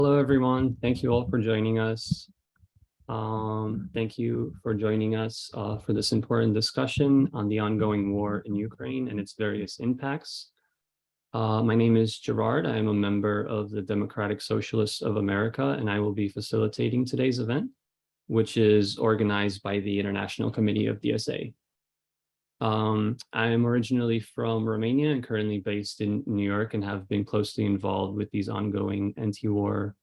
Hello, everyone. Thank you all for joining us. Thank you for joining us for this important discussion on the ongoing war in Ukraine and its various impacts. My name is Gerard. I am a member of the Democratic Socialists of America, and I will be facilitating today's event, which is organized by the International Committee of DSA. I am originally from Romania and currently based in New York and have been closely involved with these ongoing anti-war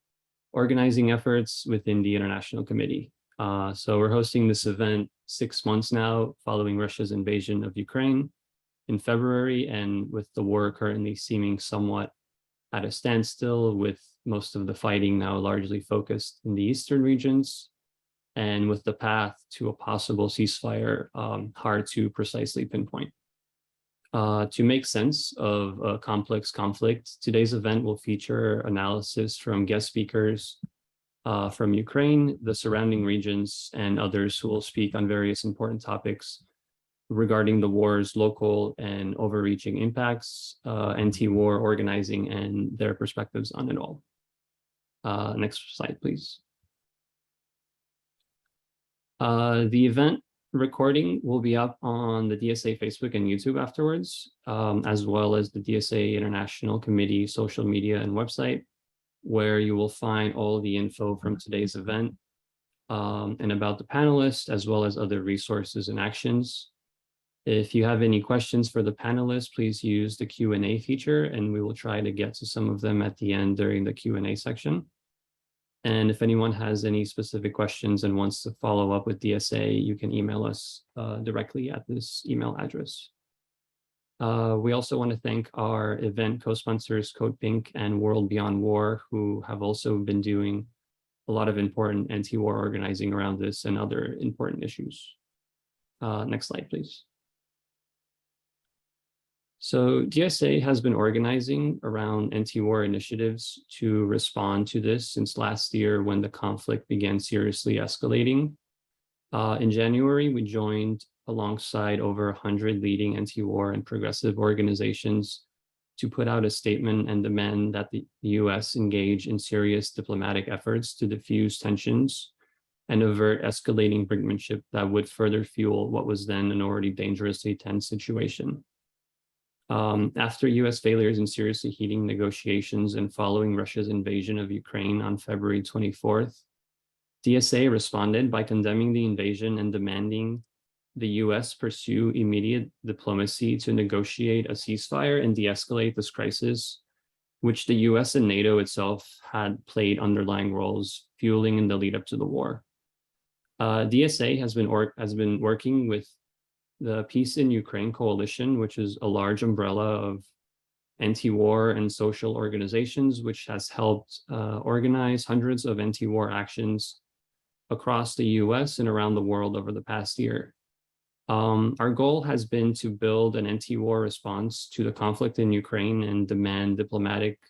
organizing efforts within the International Committee. So we're hosting this event 6 months now following Russia's invasion of Ukraine in February, and with the war currently seeming somewhat at a standstill, with most of the fighting now largely focused in the eastern regions, and with the path to a possible ceasefire hard to precisely pinpoint. To make sense of a complex conflict, today's event will feature analysis from guest speakers from Ukraine, the surrounding regions, and others who will speak on various important topics regarding the war's local and overreaching impacts, anti-war organizing, and their perspectives on it all. Next slide, please. The event recording will be up on the DSA Facebook and YouTube afterwards, as well as the DSA International Committee social media and website, where you will find all the info from today's event and about the panelists, as well as other resources and actions. If you have any questions for the panelists, please use the Q&A feature, and we will try to get to some of them at the end during the Q&A section. And if anyone has any specific questions and wants to follow up with DSA, you can email us directly at this email address. We also want to thank our event co-sponsors, Code Pink and World Beyond War, who have also been doing a lot of important anti-war organizing around this and other important issues. Next slide, please. So DSA has been organizing around anti-war initiatives to respond to this since last year, when the conflict began seriously escalating. In January, we joined alongside over 100 leading anti-war and progressive organizations to put out a statement and demand that the US engage in serious diplomatic efforts to diffuse tensions and avert escalating brinkmanship that would further fuel what was then an already dangerously tense situation. After US failures in seriously heating negotiations and following Russia's invasion of Ukraine on February 24th, DSA responded by condemning the invasion and demanding the US pursue immediate diplomacy to negotiate a ceasefire and de-escalate this crisis, which the US and NATO itself had played underlying roles fueling in the lead up to the war. DSA has been working with the Peace in Ukraine Coalition, which is a large umbrella of anti-war and social organizations, which has helped organize hundreds of anti-war actions across the US and around the world over the past year. Our goal has been to build an anti-war response to the conflict in Ukraine and demand diplomatic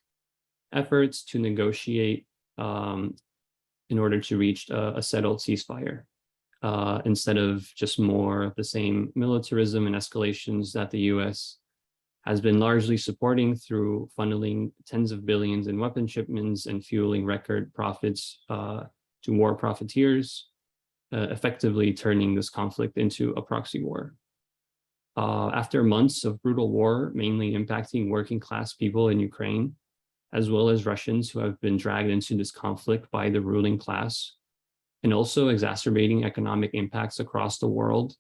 efforts to negotiate in order to reach a settled ceasefire. Instead of just more of the same militarism and escalations that the US has been largely supporting through funneling tens of billions in weapon shipments and fueling record profits to war profiteers, effectively turning this conflict into a proxy war. After months of brutal war, mainly impacting working class people in Ukraine, as well as Russians who have been dragged into this conflict by the ruling class, and also exacerbating economic impacts across the world,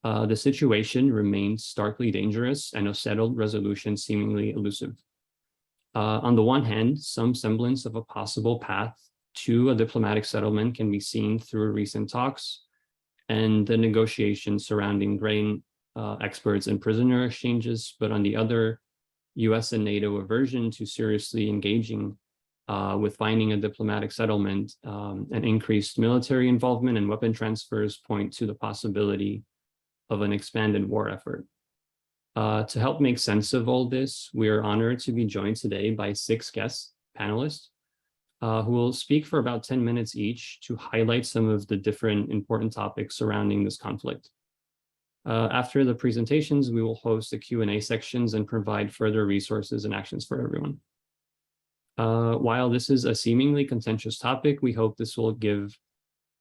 the situation remains starkly dangerous and a settled resolution seemingly elusive. On the one hand, some semblance of a possible path to a diplomatic settlement can be seen through recent talks and the negotiations surrounding grain exports and prisoner exchanges, but on the other, US and NATO aversion to seriously engaging with finding a diplomatic settlement and increased military involvement and weapon transfers point to the possibility of an expanded war effort. To help make sense of all this, we are honored to be joined today by 6 guest panelists who will speak for about 10 minutes each to highlight some of the different important topics surrounding this conflict. After the presentations, we will host the Q&A sections and provide further resources and actions for everyone. While this is a seemingly contentious topic, we hope this will give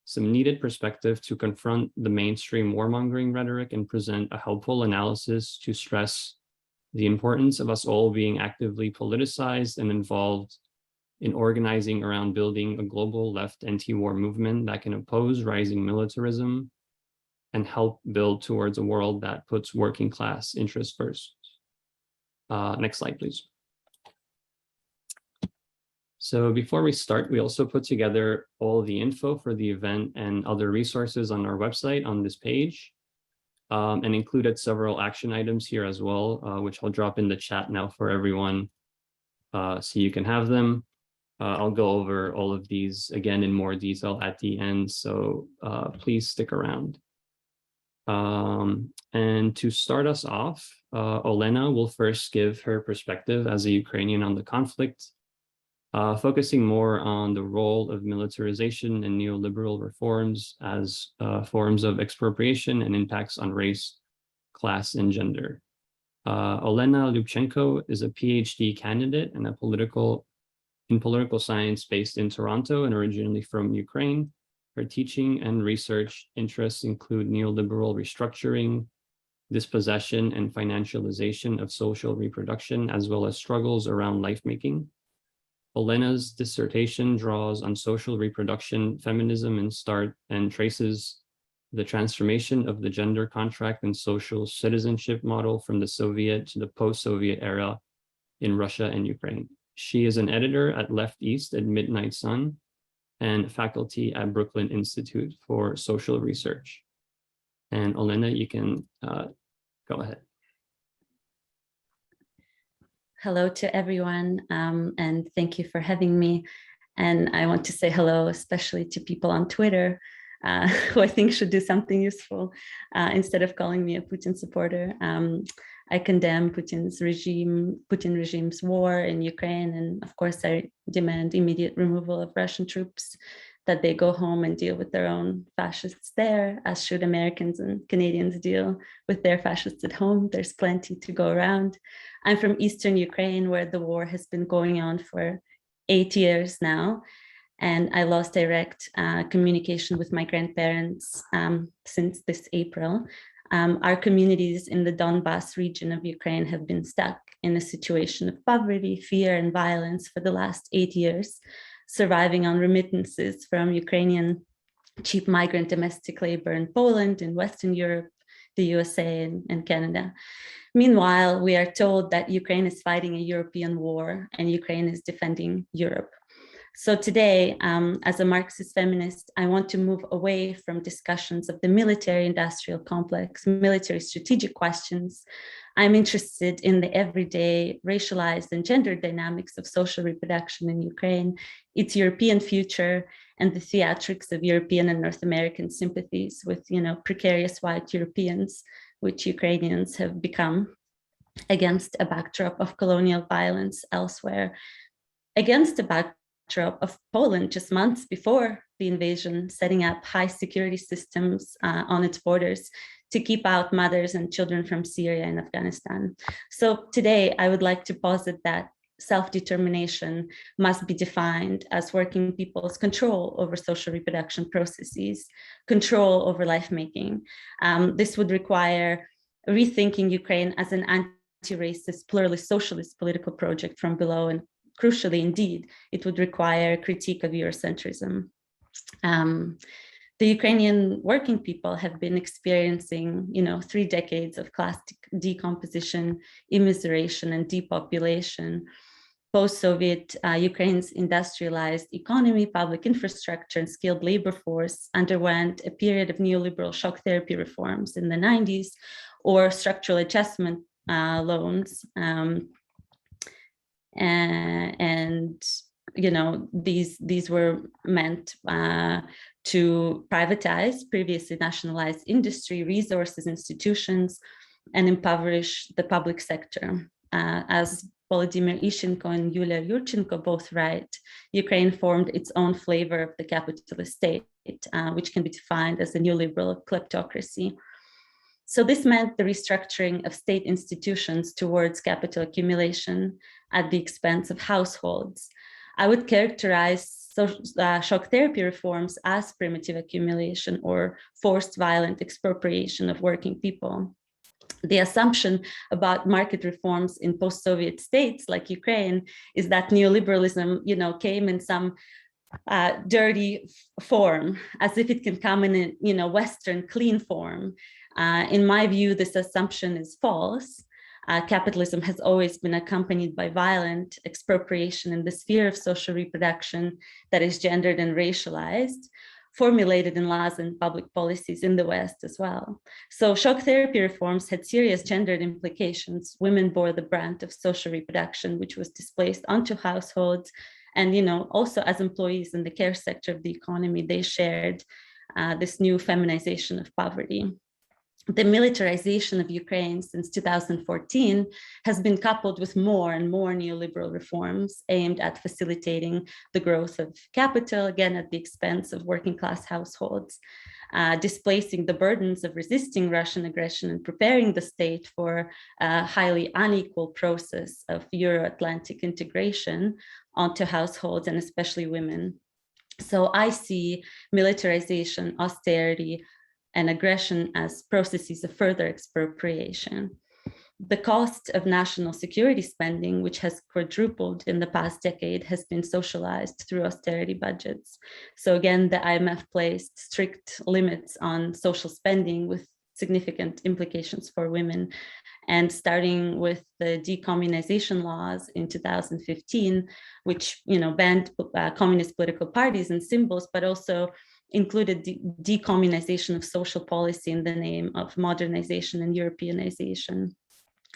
some needed perspective to confront the mainstream warmongering rhetoric and present a helpful analysis to stress the importance of us all being actively politicized and involved in organizing around building a global left anti-war movement that can oppose rising militarism and help build towards a world that puts working class interests first. Next slide, please. So before we start, we also put together all the info for the event and other resources on our website on this page, and included several action items here as well, which I'll drop in the chat now for everyone so you can have them. I'll go over all of these again in more detail at the end, so please stick around. And to start us off, Olena will first give her perspective as a Ukrainian on the conflict, focusing more on the role of militarization and neoliberal reforms as forms of expropriation and impacts on race, class, and gender. Olena Lyubchenko is a PhD candidate and in political science based in Toronto and originally from Ukraine. Her teaching and research interests include neoliberal restructuring, dispossession, and financialization of social reproduction, as well as struggles around life-making. Olena's dissertation draws on social reproduction, feminism, and traces the transformation of the gender contract and social citizenship model from the Soviet to the post-Soviet era in Russia and Ukraine. She is an editor at Left East at Midnight Sun and faculty at Brooklyn Institute for Social Research. And Olena, you can go ahead. Hello to everyone, and thank you for having me. And I want to say hello, especially to people on Twitter, who I think should do something useful instead of calling me a Putin supporter. I condemn Putin regime's war in Ukraine, and of course I demand immediate removal of Russian troops, that they go home and deal with their own fascists there, as should Americans and Canadians deal with their fascists at home. There's plenty to go around. I'm from Eastern Ukraine, where the war has been going on for 8 years now, and I lost direct communication with my grandparents since this April. Our communities in the Donbas region of Ukraine have been stuck in a situation of poverty, fear, and violence for the last 8 years, surviving on remittances from Ukrainian cheap migrant domestic labor in Poland, in Western Europe, the USA, and Canada. Meanwhile, we are told that Ukraine is fighting a European war and Ukraine is defending Europe. So today, as a Marxist feminist, I want to move away from discussions of the military-industrial complex, military strategic questions. I'm interested in the everyday racialized and gender dynamics of social reproduction in Ukraine, its European future, and the theatrics of European and North American sympathies with, precarious white Europeans, which Ukrainians have become, against a backdrop of colonial violence elsewhere, against a backdrop of Poland just months before the invasion, setting up high security systems on its borders to keep out mothers and children from Syria and Afghanistan. So today I would like to posit that self-determination must be defined as working people's control over social reproduction processes, control over life-making. This would require rethinking Ukraine as an anti-racist, pluralist, socialist political project from below, and crucially, indeed, it would require critique of Eurocentrism. The Ukrainian working people have been experiencing, 3 decades of class decomposition, immiseration, and depopulation. Post-Soviet Ukraine's industrialized economy, public infrastructure, and skilled labor force underwent a period of neoliberal shock therapy reforms in the 90s, or structural adjustment loans. And these were meant to privatize previously nationalized industry, resources, institutions, and impoverish the public sector. As Volodymyr Ishchenko and Yulia Lyubchenko both write, Ukraine formed its own flavor of the capitalist state, which can be defined as a neoliberal kleptocracy. So this meant the restructuring of state institutions towards capital accumulation at the expense of households. I would characterize shock therapy reforms as primitive accumulation or forced violent expropriation of working people. The assumption about market reforms in post-Soviet states like Ukraine is that neoliberalism, came in some dirty form, as if it can come in a Western clean form. In my view, this assumption is false. Capitalism has always been accompanied by violent expropriation in the sphere of social reproduction that is gendered and racialized, formulated in laws and public policies in the West as well. So shock therapy reforms had serious gendered implications. Women bore the brunt of social reproduction, which was displaced onto households. And also as employees in the care sector of the economy, they shared this new feminization of poverty. The militarization of Ukraine since 2014 has been coupled with more and more neoliberal reforms aimed at facilitating the growth of capital, again, at the expense of working class households, displacing the burdens of resisting Russian aggression and preparing the state for a highly unequal process of Euro-Atlantic integration onto households and especially women. So I see militarization, austerity, and aggression as processes of further expropriation. The cost of national security spending, which has quadrupled in the past decade, has been socialized through austerity budgets. So again, the IMF placed strict limits on social spending with significant implications for women. And starting with the decommunization laws in 2015, which banned communist political parties and symbols, but also included decommunization of social policy in the name of modernization and Europeanization.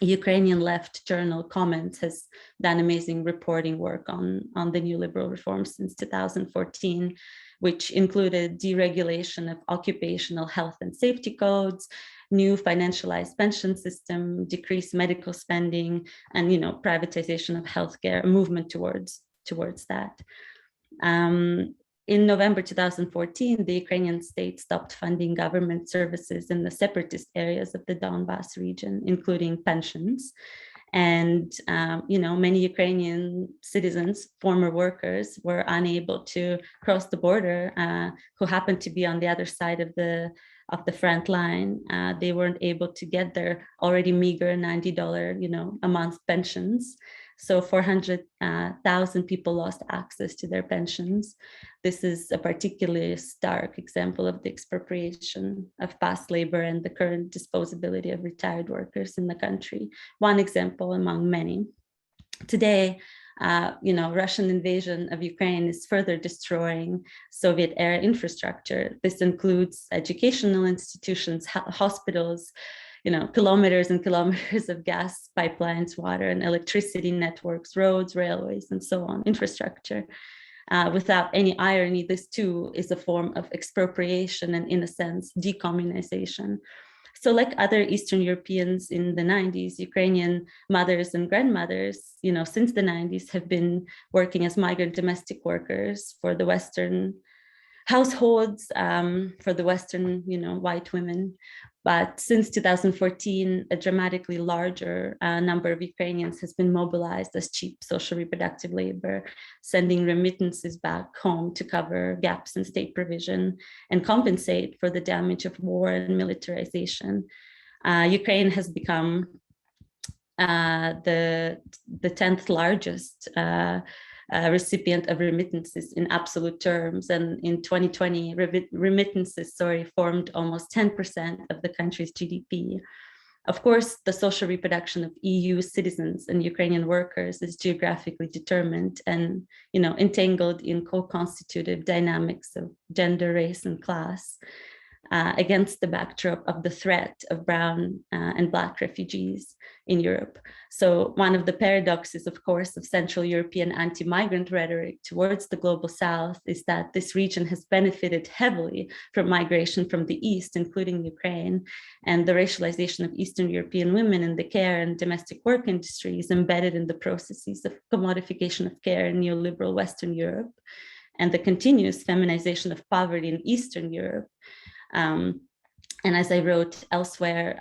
Ukrainian left journal Comments has done amazing reporting work on the neoliberal reforms since 2014, which included deregulation of occupational health and safety codes, new financialized pension system, decreased medical spending, and privatization of healthcare, a movement towards that. In November 2014, the Ukrainian state stopped funding government services in the separatist areas of the Donbas region, including pensions. And many Ukrainian citizens, former workers, were unable to cross the border, who happened to be on the other side of the front line. They weren't able to get their already meager $90, a month pensions. So 400,000 people lost access to their pensions. This is a particularly stark example of the expropriation of past labor and the current disposability of retired workers in the country. One example among many. Today, Russian invasion of Ukraine is further destroying Soviet-era infrastructure. This includes educational institutions, hospitals, kilometers and kilometers of gas pipelines, water and electricity networks, roads, railways, and so on, infrastructure. Without any irony, this too is a form of expropriation and, in a sense, decommunization. So like other Eastern Europeans in the 90s, Ukrainian mothers and grandmothers, since the 90s have been working as migrant domestic workers for the Western households, for the Western, white women. But since 2014, a dramatically larger number of Ukrainians has been mobilized as cheap social reproductive labor, sending remittances back home to cover gaps in state provision and compensate for the damage of war and militarization. Ukraine has become the 10th largest recipient of remittances in absolute terms. And in 2020, remittances formed almost 10% of the country's GDP. Of course, the social reproduction of EU citizens and Ukrainian workers is geographically determined and, entangled in co-constitutive dynamics of gender, race, and class. Against the backdrop of the threat of brown and Black refugees in Europe. So one of the paradoxes, of course, of Central European anti-migrant rhetoric towards the global South is that this region has benefited heavily from migration from the East, including Ukraine, and the racialization of Eastern European women in the care and domestic work industry is embedded in the processes of commodification of care in neoliberal Western Europe, and the continuous feminization of poverty in Eastern Europe And as I wrote elsewhere,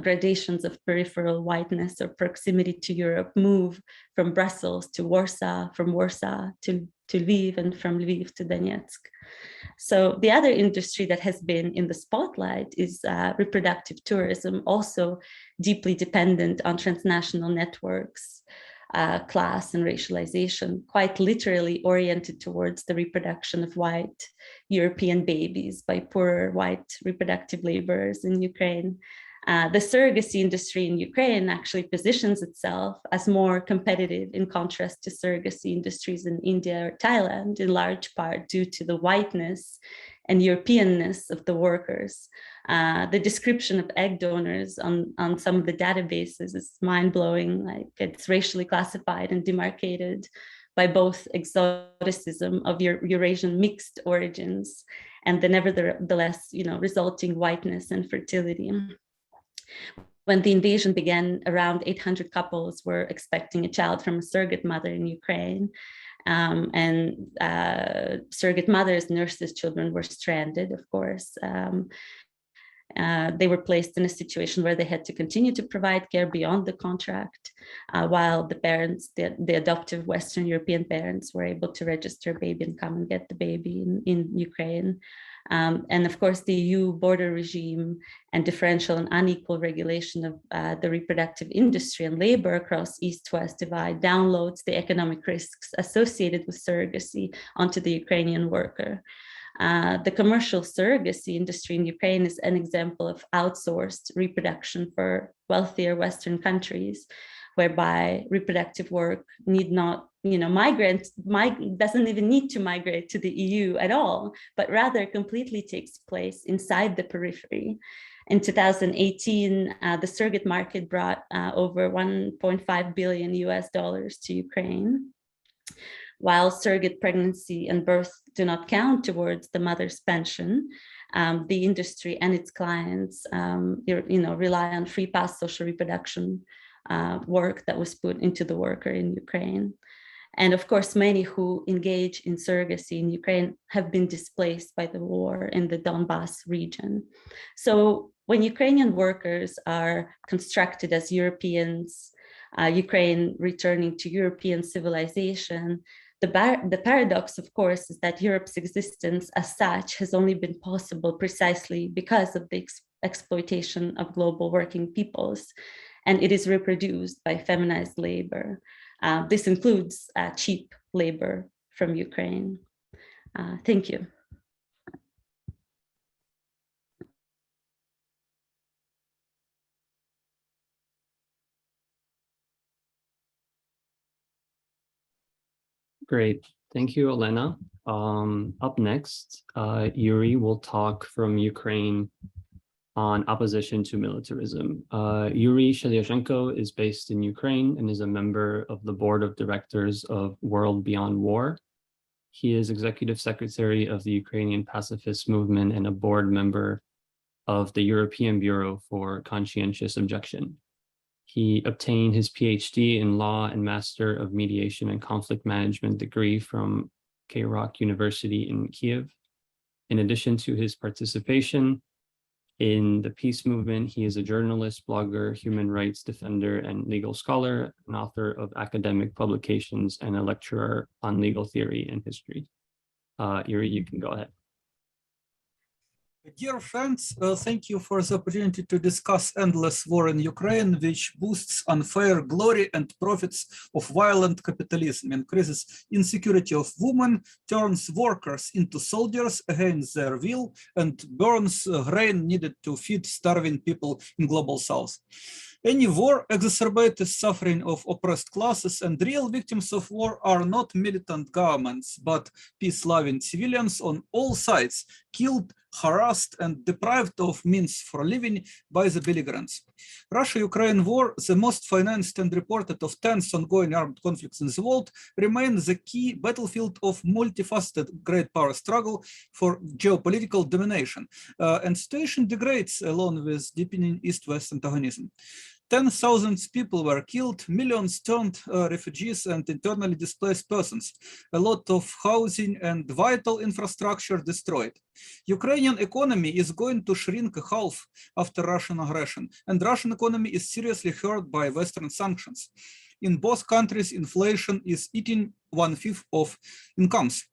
gradations of peripheral whiteness or proximity to Europe move from Brussels to Warsaw, from Warsaw to Lviv, and from Lviv to Donetsk. So the other industry that has been in the spotlight is reproductive tourism, also deeply dependent on transnational networks, class and racialization, quite literally oriented towards the reproduction of white European babies by poor white reproductive laborers in Ukraine. The surrogacy industry in Ukraine actually positions itself as more competitive in contrast to surrogacy industries in India or Thailand, in large part due to the whiteness and Europeanness of the workers. The description of egg donors on some of the databases is mind-blowing. Like, it's racially classified and demarcated by both exoticism of Eurasian mixed origins and the nevertheless, resulting whiteness and fertility. When the invasion began, around 800 couples were expecting a child from a surrogate mother in Ukraine. Surrogate mothers, nurses, children were stranded, of course. They were placed in a situation where they had to continue to provide care beyond the contract, while the parents, the adoptive Western European parents, were able to register a baby and come and get the baby in Ukraine. And of course, the EU border regime and differential and unequal regulation of the reproductive industry and labor across East-West divide downloads the economic risks associated with surrogacy onto the Ukrainian worker. The commercial surrogacy industry in Ukraine is an example of outsourced reproduction for wealthier Western countries, whereby reproductive work need not, doesn't even need to migrate to the EU at all, but rather completely takes place inside the periphery. In 2018, the surrogate market brought over $1.5 billion to Ukraine. While surrogate pregnancy and birth do not count towards the mother's pension, the industry and its clients, rely on free pass social reproduction work that was put into the worker in Ukraine. And of course, many who engage in surrogacy in Ukraine have been displaced by the war in the Donbas region. So when Ukrainian workers are constructed as Europeans, Ukraine returning to European civilization, the paradox, of course, is that Europe's existence as such has only been possible precisely because of the exploitation of global working peoples, and it is reproduced by feminized labor. This includes cheap labor from Ukraine. Thank you. Great. Thank you, Olena. Up next, Yurii will talk from Ukraine on opposition to militarism. Yurii Sheliazhenko is based in Ukraine and is a member of the board of directors of World Beyond War. He is executive secretary of the Ukrainian pacifist movement and a board member of the European Bureau for Conscientious Objection. He obtained his PhD in law and Master of Mediation and Conflict Management degree from K-Rock University in Kiev. In addition to his participation in the peace movement, he is a journalist, blogger, human rights defender, and legal scholar, an author of academic publications, and a lecturer on legal theory and history. Yurii, you can go ahead. Dear friends, thank you for the opportunity to discuss endless war in Ukraine, which boosts unfair glory and profits of violent capitalism, increases insecurity of women, turns workers into soldiers against their will, and burns grain needed to feed starving people in global south. Any war exacerbates suffering of oppressed classes, and real victims of war are not militant governments, but peace-loving civilians on all sides, killed, harassed, and deprived of means for living by the belligerents. Russia-Ukraine war, the most financed and reported of 10 ongoing armed conflicts in the world, remains the key battlefield of multifaceted great power struggle for geopolitical domination, and situation degrades along with deepening East-West antagonism. 10,000 people were killed, millions turned refugees and internally displaced persons, a lot of housing and vital infrastructure destroyed. Ukrainian economy is going to shrink a half after Russian aggression, and Russian economy is seriously hurt by Western sanctions. In both countries, inflation is eating 1/5 of incomes.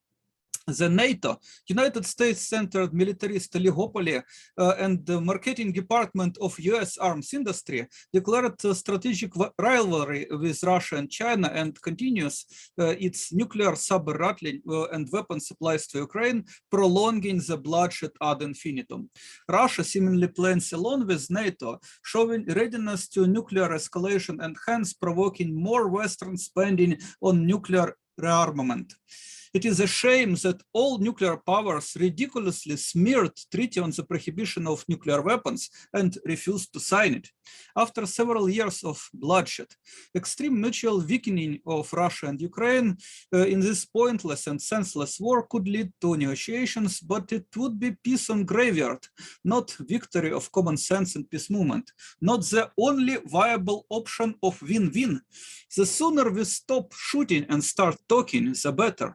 The NATO, United States-centered militarist oligopoly and the marketing department of US arms industry declared a strategic rivalry with Russia and China and continues its nuclear saber-rattling and weapon supplies to Ukraine, prolonging the bloodshed ad infinitum. Russia seemingly plans along with NATO, showing readiness to nuclear escalation and hence provoking more Western spending on nuclear rearmament. It is a shame that all nuclear powers ridiculously smeared treaty on the prohibition of nuclear weapons and refused to sign it. After several years of bloodshed, extreme mutual weakening of Russia and Ukraine in this pointless and senseless war could lead to negotiations, but it would be peace on graveyard, not victory of common sense and peace movement, not the only viable option of win-win. The sooner we stop shooting and start talking, the better.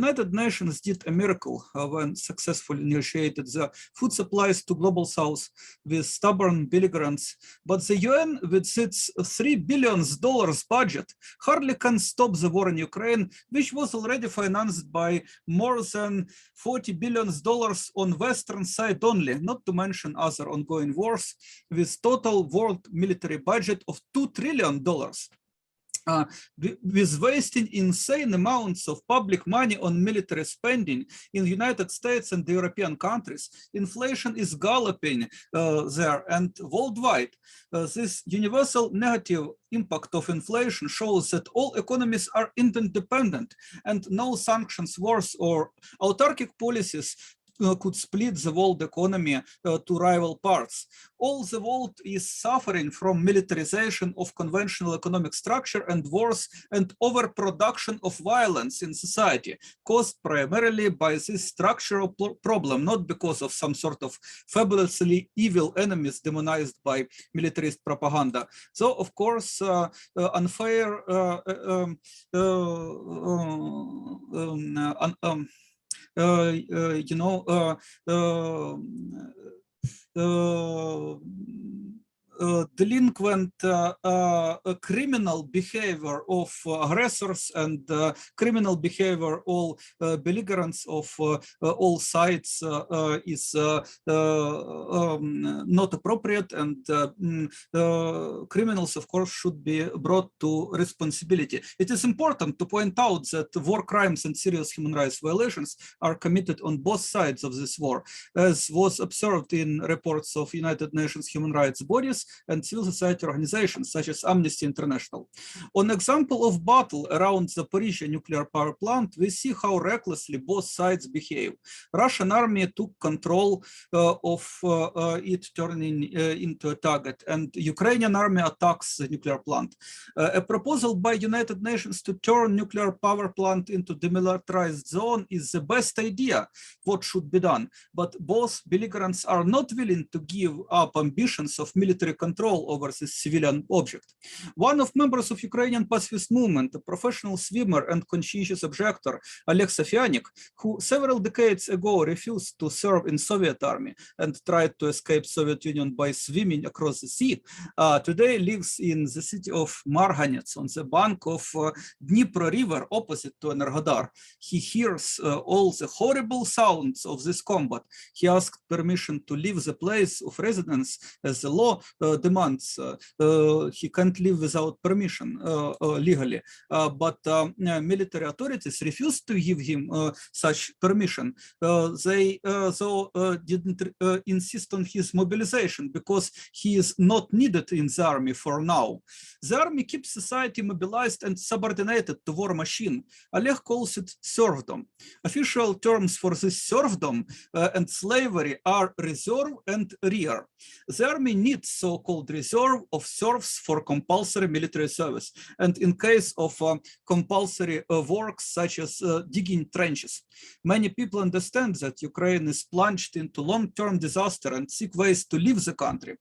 United Nations did a miracle when successfully negotiated the food supplies to Global South with stubborn belligerents, but the UN, with its $3 billion budget, hardly can stop the war in Ukraine, which was already financed by more than $40 billion on Western side only, not to mention other ongoing wars, with total world military budget of $2 trillion. With wasting insane amounts of public money on military spending in the United States and the European countries, inflation is galloping there and worldwide. This universal negative impact of inflation shows that all economies are interdependent and no sanctions, wars, or autarkic policies could split the world economy to rival parts. All the world is suffering from militarization of conventional economic structure and wars and overproduction of violence in society, caused primarily by this structural problem, not because of some sort of fabulously evil enemies demonized by militarist propaganda. So, of course, unfair delinquent criminal behavior of aggressors and criminal behavior all belligerents of all sides is not appropriate, and criminals, of course, should be brought to responsibility. It is important to point out that war crimes and serious human rights violations are committed on both sides of this war, as was observed in reports of United Nations human rights bodies and civil society organizations such as Amnesty International. On example of battle around the Zaporizhzhia nuclear power plant, we see how recklessly both sides behave. Russian army took control of it, turning into a target, and Ukrainian army attacks the nuclear plant. A proposal by United Nations to turn nuclear power plant into demilitarized zone is the best idea what should be done, but both belligerents are not willing to give up ambitions of military control over this civilian object. One of members of Ukrainian pacifist movement, a professional swimmer and conscientious objector, Oleg Sofianik, who several decades ago refused to serve in Soviet army and tried to escape Soviet Union by swimming across the sea, today lives in the city of Marhanets on the bank of Dnipro River opposite to Energodar. He hears all the horrible sounds of this combat. He asked permission to leave the place of residence as the law demands. He can't live without permission legally, but military authorities refused to give him such permission. They didn't insist on his mobilization because he is not needed in the army for now. The army keeps society mobilized and subordinated to war machine. Oleg calls it serfdom. Official terms for this serfdom and slavery are reserve and rear. The army needs so-called reserve of serfs for compulsory military service, and in case of compulsory works such as digging trenches. Many people understand that Ukraine is plunged into long-term disaster and seek ways to leave the country.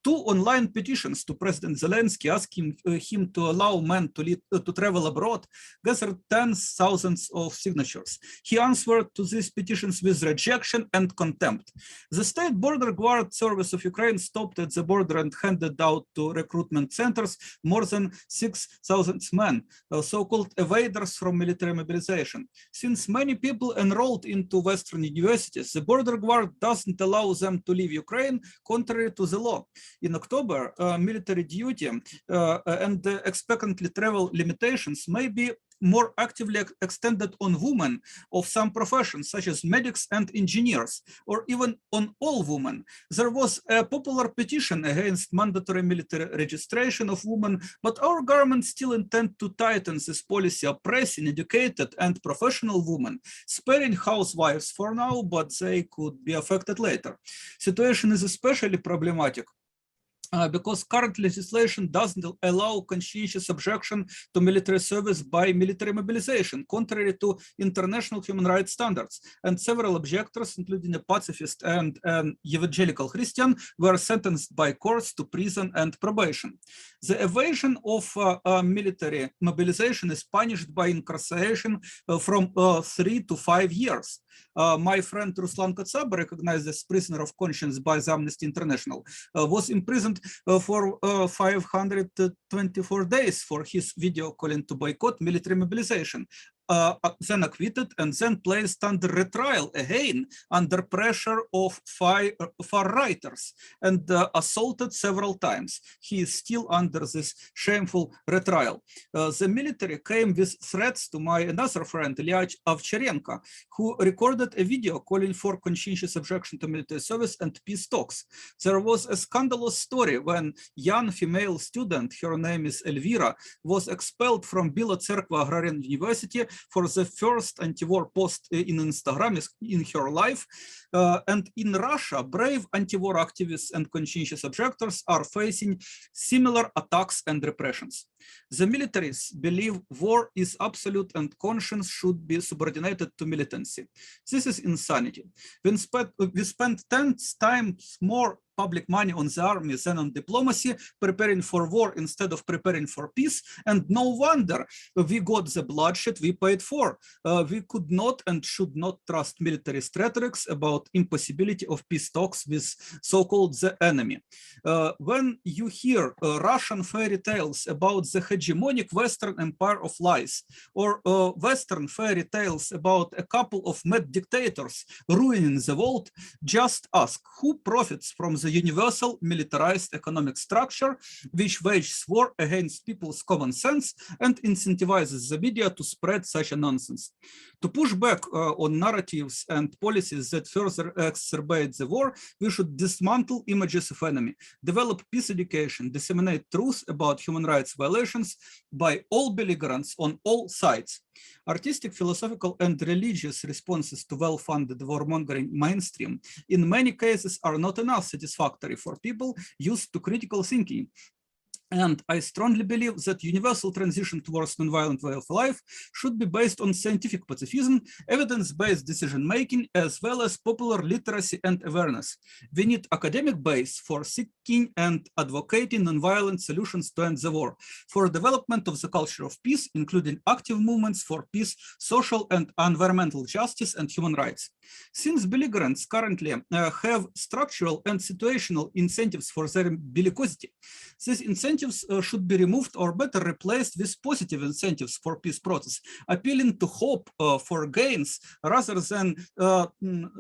2 online petitions to President Zelensky asking him to allow men to travel abroad gathered tens of thousands of signatures. He answered to these petitions with rejection and contempt. The State Border Guard Service of Ukraine stopped at the border and handed out to recruitment centers more than 6,000 men, so-called evaders from military mobilization. Since many people enrolled into Western universities, the Border Guard doesn't allow them to leave Ukraine, contrary to the law. In October, military duty and expectantly travel limitations may be more actively extended on women of some professions, such as medics and engineers, or even on all women. There was a popular petition against mandatory military registration of women, but our government still intends to tighten this policy, oppressing educated and professional women, sparing housewives for now, but they could be affected later. Situation is especially problematic because current legislation doesn't allow conscientious objection to military service by military mobilization, contrary to international human rights standards. And several objectors, including a pacifist and an evangelical Christian, were sentenced by courts to prison and probation. The evasion of military mobilization is punished by incarceration from 3 to 5 years. My friend Ruslan Katsab, recognized as prisoner of conscience by the Amnesty International, was imprisoned for 524 days for his video calling to boycott military mobilization. Then acquitted and then placed under retrial again under pressure of far-righters and assaulted several times. He is still under this shameful retrial. The military came with threats to my another friend, Lyubchenko, who recorded a video calling for conscientious objection to military service and peace talks. There was a scandalous story when young female student, her name is Elvira, was expelled from Bila Tserkva Agrarian University for the first anti-war post in Instagram in her life. And in Russia, brave anti-war activists and conscientious objectors are facing similar attacks and repressions. The militaries believe war is absolute and conscience should be subordinated to militancy. This is insanity. We spend 10 times more public money on the army than on diplomacy, preparing for war instead of preparing for peace. And no wonder we got the bloodshed we paid for. We could not and should not trust military rhetorics about impossibility of peace talks with so-called the enemy. When you hear Russian fairy tales about the hegemonic Western empire of lies, or Western fairy tales about a couple of mad dictators ruining the world, just ask who profits from the universal militarized economic structure which wages war against people's common sense and incentivizes the media to spread such a nonsense. To push back on narratives and policies that further exacerbate the war, we should dismantle images of enemy, develop peace education, disseminate truth about human rights violations by all belligerents on all sides. Artistic, philosophical, and religious responses to well-funded warmongering mainstream in many cases are not enough satisfactory for people used to critical thinking. And I strongly believe that universal transition towards non-violent way of life should be based on scientific pacifism, evidence-based decision-making, as well as popular literacy and awareness. We need academic base for seeking and advocating non-violent solutions to end the war, for development of the culture of peace, including active movements for peace, social and environmental justice, and human rights. Since belligerents currently have structural and situational incentives for their bellicosity, these incentives should be removed or better replaced with positive incentives for peace process, appealing to hope for gains rather than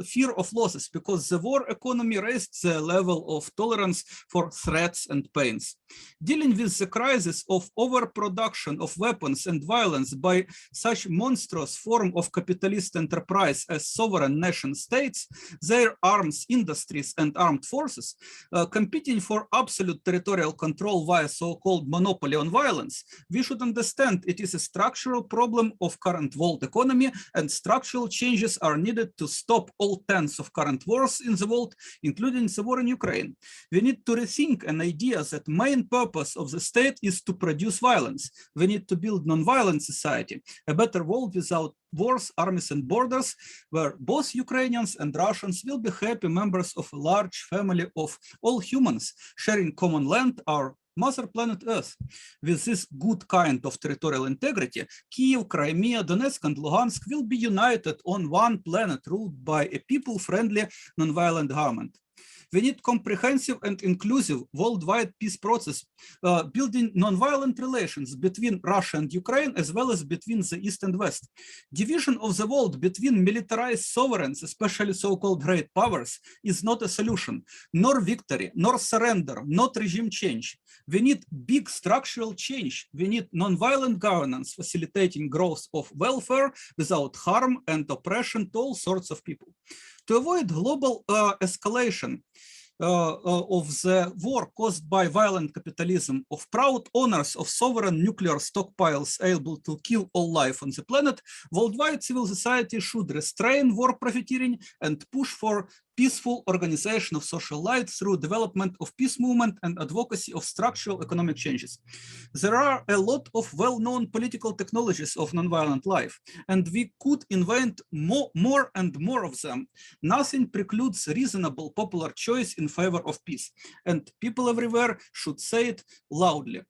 fear of losses, because the war economy raised the level of tolerance for threats and pains. Dealing with the crisis of overproduction of weapons and violence by such monstrous form of capitalist enterprise as sovereign nation states, their arms industries and armed forces, competing for absolute territorial control via so-called monopoly on violence, we should understand it is a structural problem of current world economy, and structural changes are needed to stop all tens of current wars in the world, including the war in Ukraine. We need to rethink an idea that main purpose of the state is to produce violence. We need to build non-violent society, a better world without wars, armies, and borders, where both Ukrainians and Russians will be happy members of a large family of all humans sharing common land, our mother planet Earth. With this good kind of territorial integrity, Kyiv, Crimea, Donetsk, and Luhansk will be united on one planet ruled by a people-friendly, non-violent government. We need comprehensive and inclusive worldwide peace process, building non-violent relations between Russia and Ukraine, as well as between the East and West. Division of the world between militarized sovereigns, especially so-called great powers, is not a solution, nor victory, nor surrender, not regime change. We need big structural change. We need non-violent governance, facilitating growth of welfare without harm and oppression to all sorts of people. To avoid global escalation of the war caused by violent capitalism, of proud owners of sovereign nuclear stockpiles able to kill all life on the planet, worldwide civil society should restrain war profiteering and push for peaceful organization of social life through development of peace movement and advocacy of structural economic changes. There are a lot of well-known political technologies of nonviolent life, and we could invent more and more of them. Nothing precludes reasonable popular choice in favor of peace, and people everywhere should say it loudly.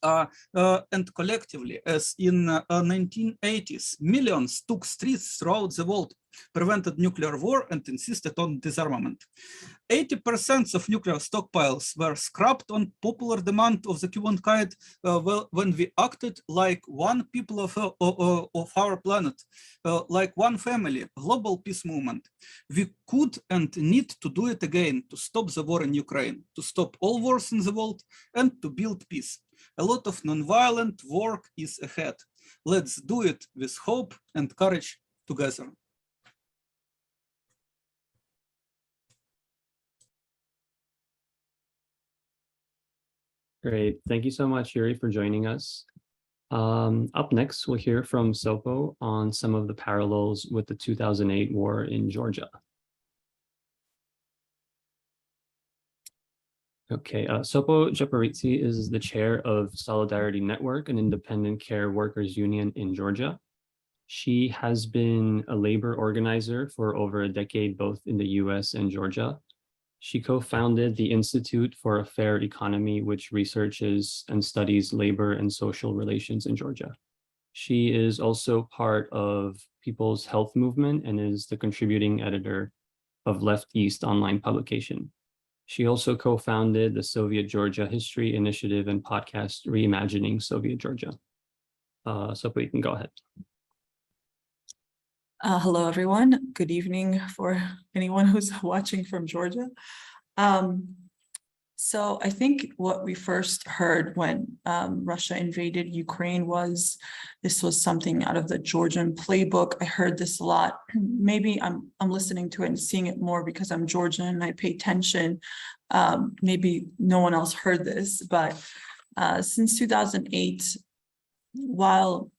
And collectively, as in 1980s, millions took streets throughout the world, prevented nuclear war, and insisted on disarmament. 80% of nuclear stockpiles were scrapped on popular demand of the humankind when we acted like one people of our planet, like one family, global peace movement. We could and need to do it again to stop the war in Ukraine, to stop all wars in the world, and to build peace. A lot of non-violent work is ahead. Let's do it with hope and courage together. Great. Thank you so much, Yurii, for joining us. Up next, we'll hear from Sopo on some of the parallels with the 2008 war in Georgia. Okay, Sopo Japaridze is the chair of Solidarity Network, an independent care workers union in Georgia. She has been a labor organizer for over a decade, both in the US and Georgia. She co-founded the Institute for a Fair Economy, which researches and studies labor and social relations in Georgia. She is also part of People's Health Movement and is the contributing editor of Left East online publication. She also co-founded the Soviet Georgia History Initiative and podcast Reimagining Soviet Georgia. Sopo, you can go ahead. Hello, everyone. Good evening for anyone who's watching from Georgia. So I think what we first heard when Russia invaded Ukraine was this was something out of the Georgian playbook. I heard this a lot. Maybe I'm listening to it and seeing it more because I'm Georgian and I pay attention. Maybe no one else heard this, but since 2008, while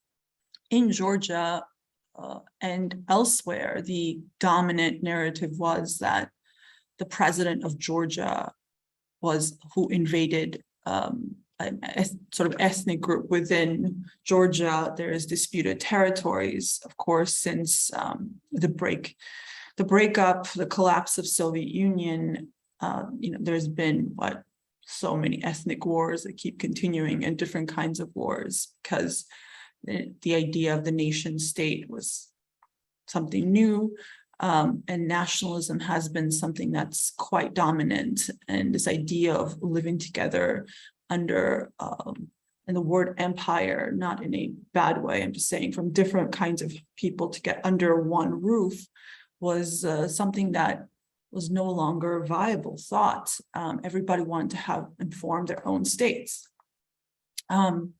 in Georgia and elsewhere, the dominant narrative was that the president of Georgia was who invaded a sort of ethnic group within Georgia. There is disputed territories, of course, since the breakup, the collapse of Soviet Union. There's been so many ethnic wars that keep continuing and different kinds of wars because the idea of the nation state was something new. And nationalism has been something that's quite dominant. And this idea of living together under, and the word empire, not in a bad way, I'm just saying from different kinds of people to get under one roof was something that was no longer a viable thought. Everybody wanted to have and form their own states. And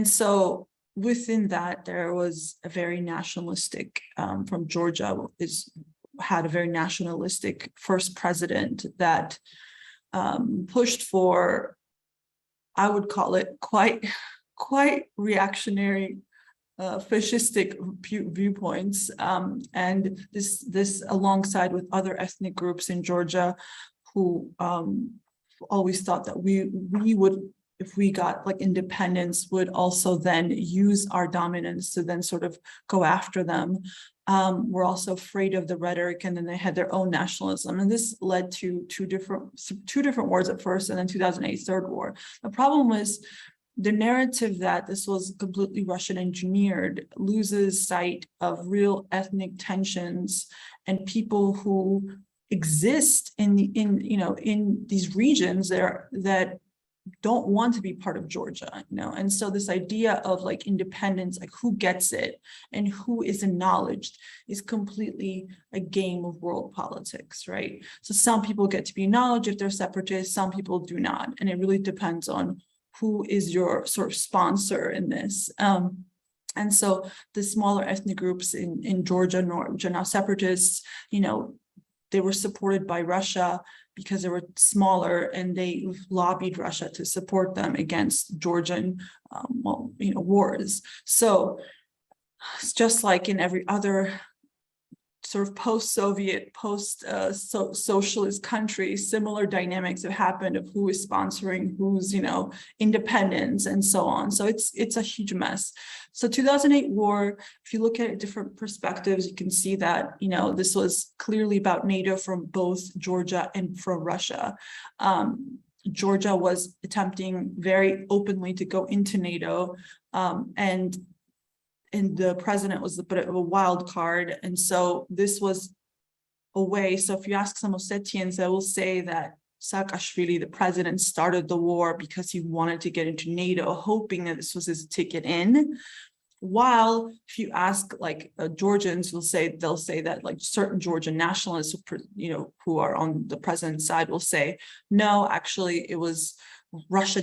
so within that, there was a very nationalistic, from Georgia, had a very nationalistic first president that pushed for I would call it quite reactionary, fascistic viewpoints, and this alongside with other ethnic groups in Georgia who always thought that we would, if we got like independence, would also then use our dominance to then sort of go after them. We're also afraid of the rhetoric, and then they had their own nationalism, and this led to two different wars at first, and then 2008 third war. The problem was the narrative that this was completely Russian engineered loses sight of real ethnic tensions and people who exist in these regions that don't want to be part of Georgia, and so this idea of like independence, like who gets it and who is acknowledged, is completely a game of world politics, right? So some people get to be acknowledged if they're separatists, some people do not, and it really depends on who is your sort of sponsor in this. And so the smaller ethnic groups in Georgia, now separatists, they were supported by Russia because they were smaller, and they lobbied Russia to support them against Georgian, wars. So it's just like in every other sort of post-Soviet, post-socialist country, similar dynamics have happened of who is sponsoring who's, independence and so on. So it's a huge mess. So 2008 war, if you look at it different perspectives, you can see that, this was clearly about NATO from both Georgia and from Russia. Georgia was attempting very openly to go into NATO, and the president was a bit of a wild card. And so this was a way. So if you ask some Ossetians, they will say that Saakashvili, the president, started the war because he wanted to get into NATO, hoping that this was his ticket in. While if you ask like Georgians, they'll say that like certain Georgian nationalists, who are on the president's side, will say, no, actually it was Russia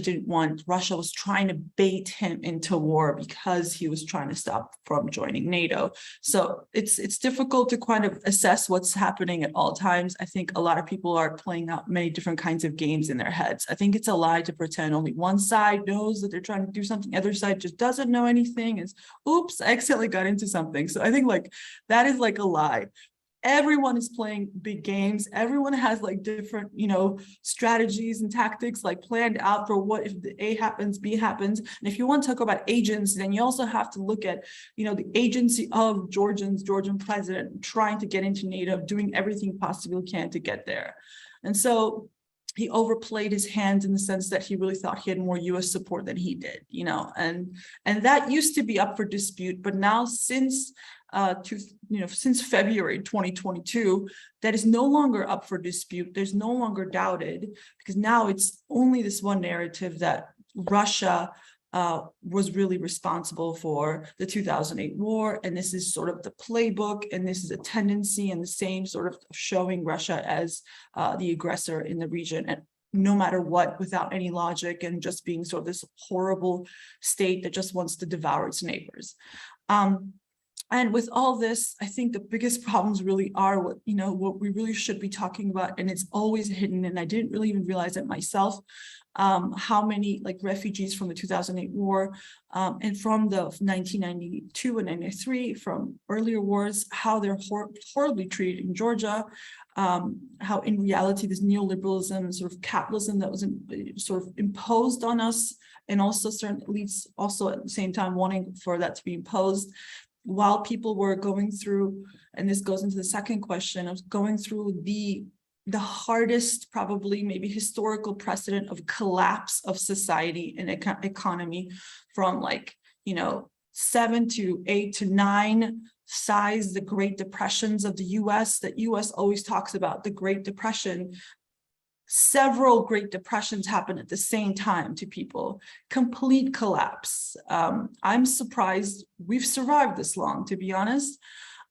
was trying to bait him into war because he was trying to stop from joining NATO. So it's difficult to kind of assess what's happening at all times. I think a lot of people are playing out many different kinds of games in their heads. I think it's a lie to pretend only one side knows that they're trying to do something, the other side just doesn't know anything. Is oops, I accidentally got into something. So I think like that is like a lie. Everyone is playing big games. Everyone has like different, strategies and tactics like planned out for what if the A happens, B happens. And if you want to talk about agents, then you also have to look at, the agency of Georgian president trying to get into NATO, doing everything possible he can to get there. And so he overplayed his hand in the sense that he really thought he had more US support than he did, and that used to be up for dispute. But now since February 2022, that is no longer up for dispute. There's no longer doubted, because now it's only this one narrative that Russia was really responsible for the 2008 war. And this is sort of the playbook, and this is a tendency and the same sort of showing Russia as the aggressor in the region, and no matter what, without any logic, and just being sort of this horrible state that just wants to devour its neighbors. And with all this, I think the biggest problems really are what we really should be talking about, and it's always hidden, and I didn't really even realize it myself, how many like refugees from the 2008 war and from the 1992 and 93, from earlier wars, how they're horribly treated in Georgia, how in reality this neoliberalism, sort of capitalism that was sort of imposed on us, and also certain elites also at the same time wanting for that to be imposed, while people were going through, and this goes into the second question, of going through the hardest, probably maybe historical precedent of collapse of society and economy from 7 to 8 to 9 size, the Great Depressions of the US. The US always talks about the Great Depression. Several Great Depressions happen at the same time to people. Complete collapse. I'm surprised we've survived this long, to be honest.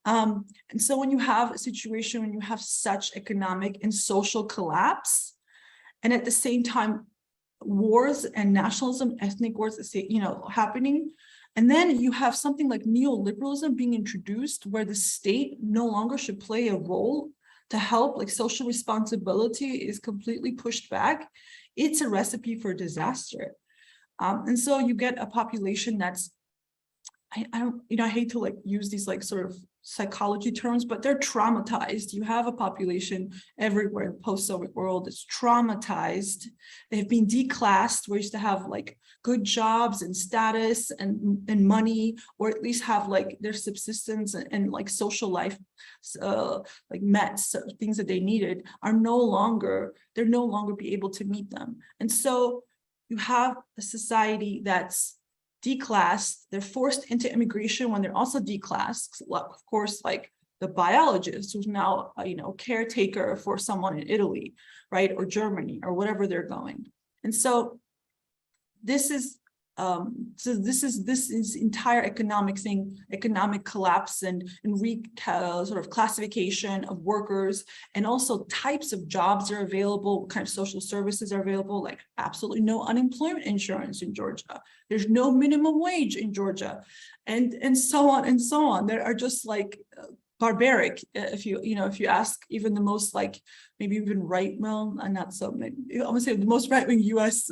And so when you have a situation, when you have such economic and social collapse, and at the same time, wars and nationalism, ethnic wars, happening, and then you have something like neoliberalism being introduced, where the state no longer should play a role to help, like social responsibility is completely pushed back. It's a recipe for disaster. And so you get a population that's, I don't, I hate to like use these like sort of psychology terms, but they're traumatized. You have a population everywhere in the post-Soviet world that's traumatized. They've been declassed. We used to have like good jobs and status and money, or at least have like their subsistence and like social life like met, so things that they needed they're no longer be able to meet them. And so you have a society that's declassed, they're forced into immigration when they're also declassed. Of course, like the biologist who's now caretaker for someone in Italy, right, or Germany, or whatever they're going. And so this is this is entire economic collapse and sort of classification of workers, and also types of jobs are available, what kind of social services are available, like absolutely no unemployment insurance in Georgia. There's no minimum wage in Georgia, and so on and so on. There are just like barbaric. If you ask even the most like maybe even well, not so, maybe I would say the most right-wing US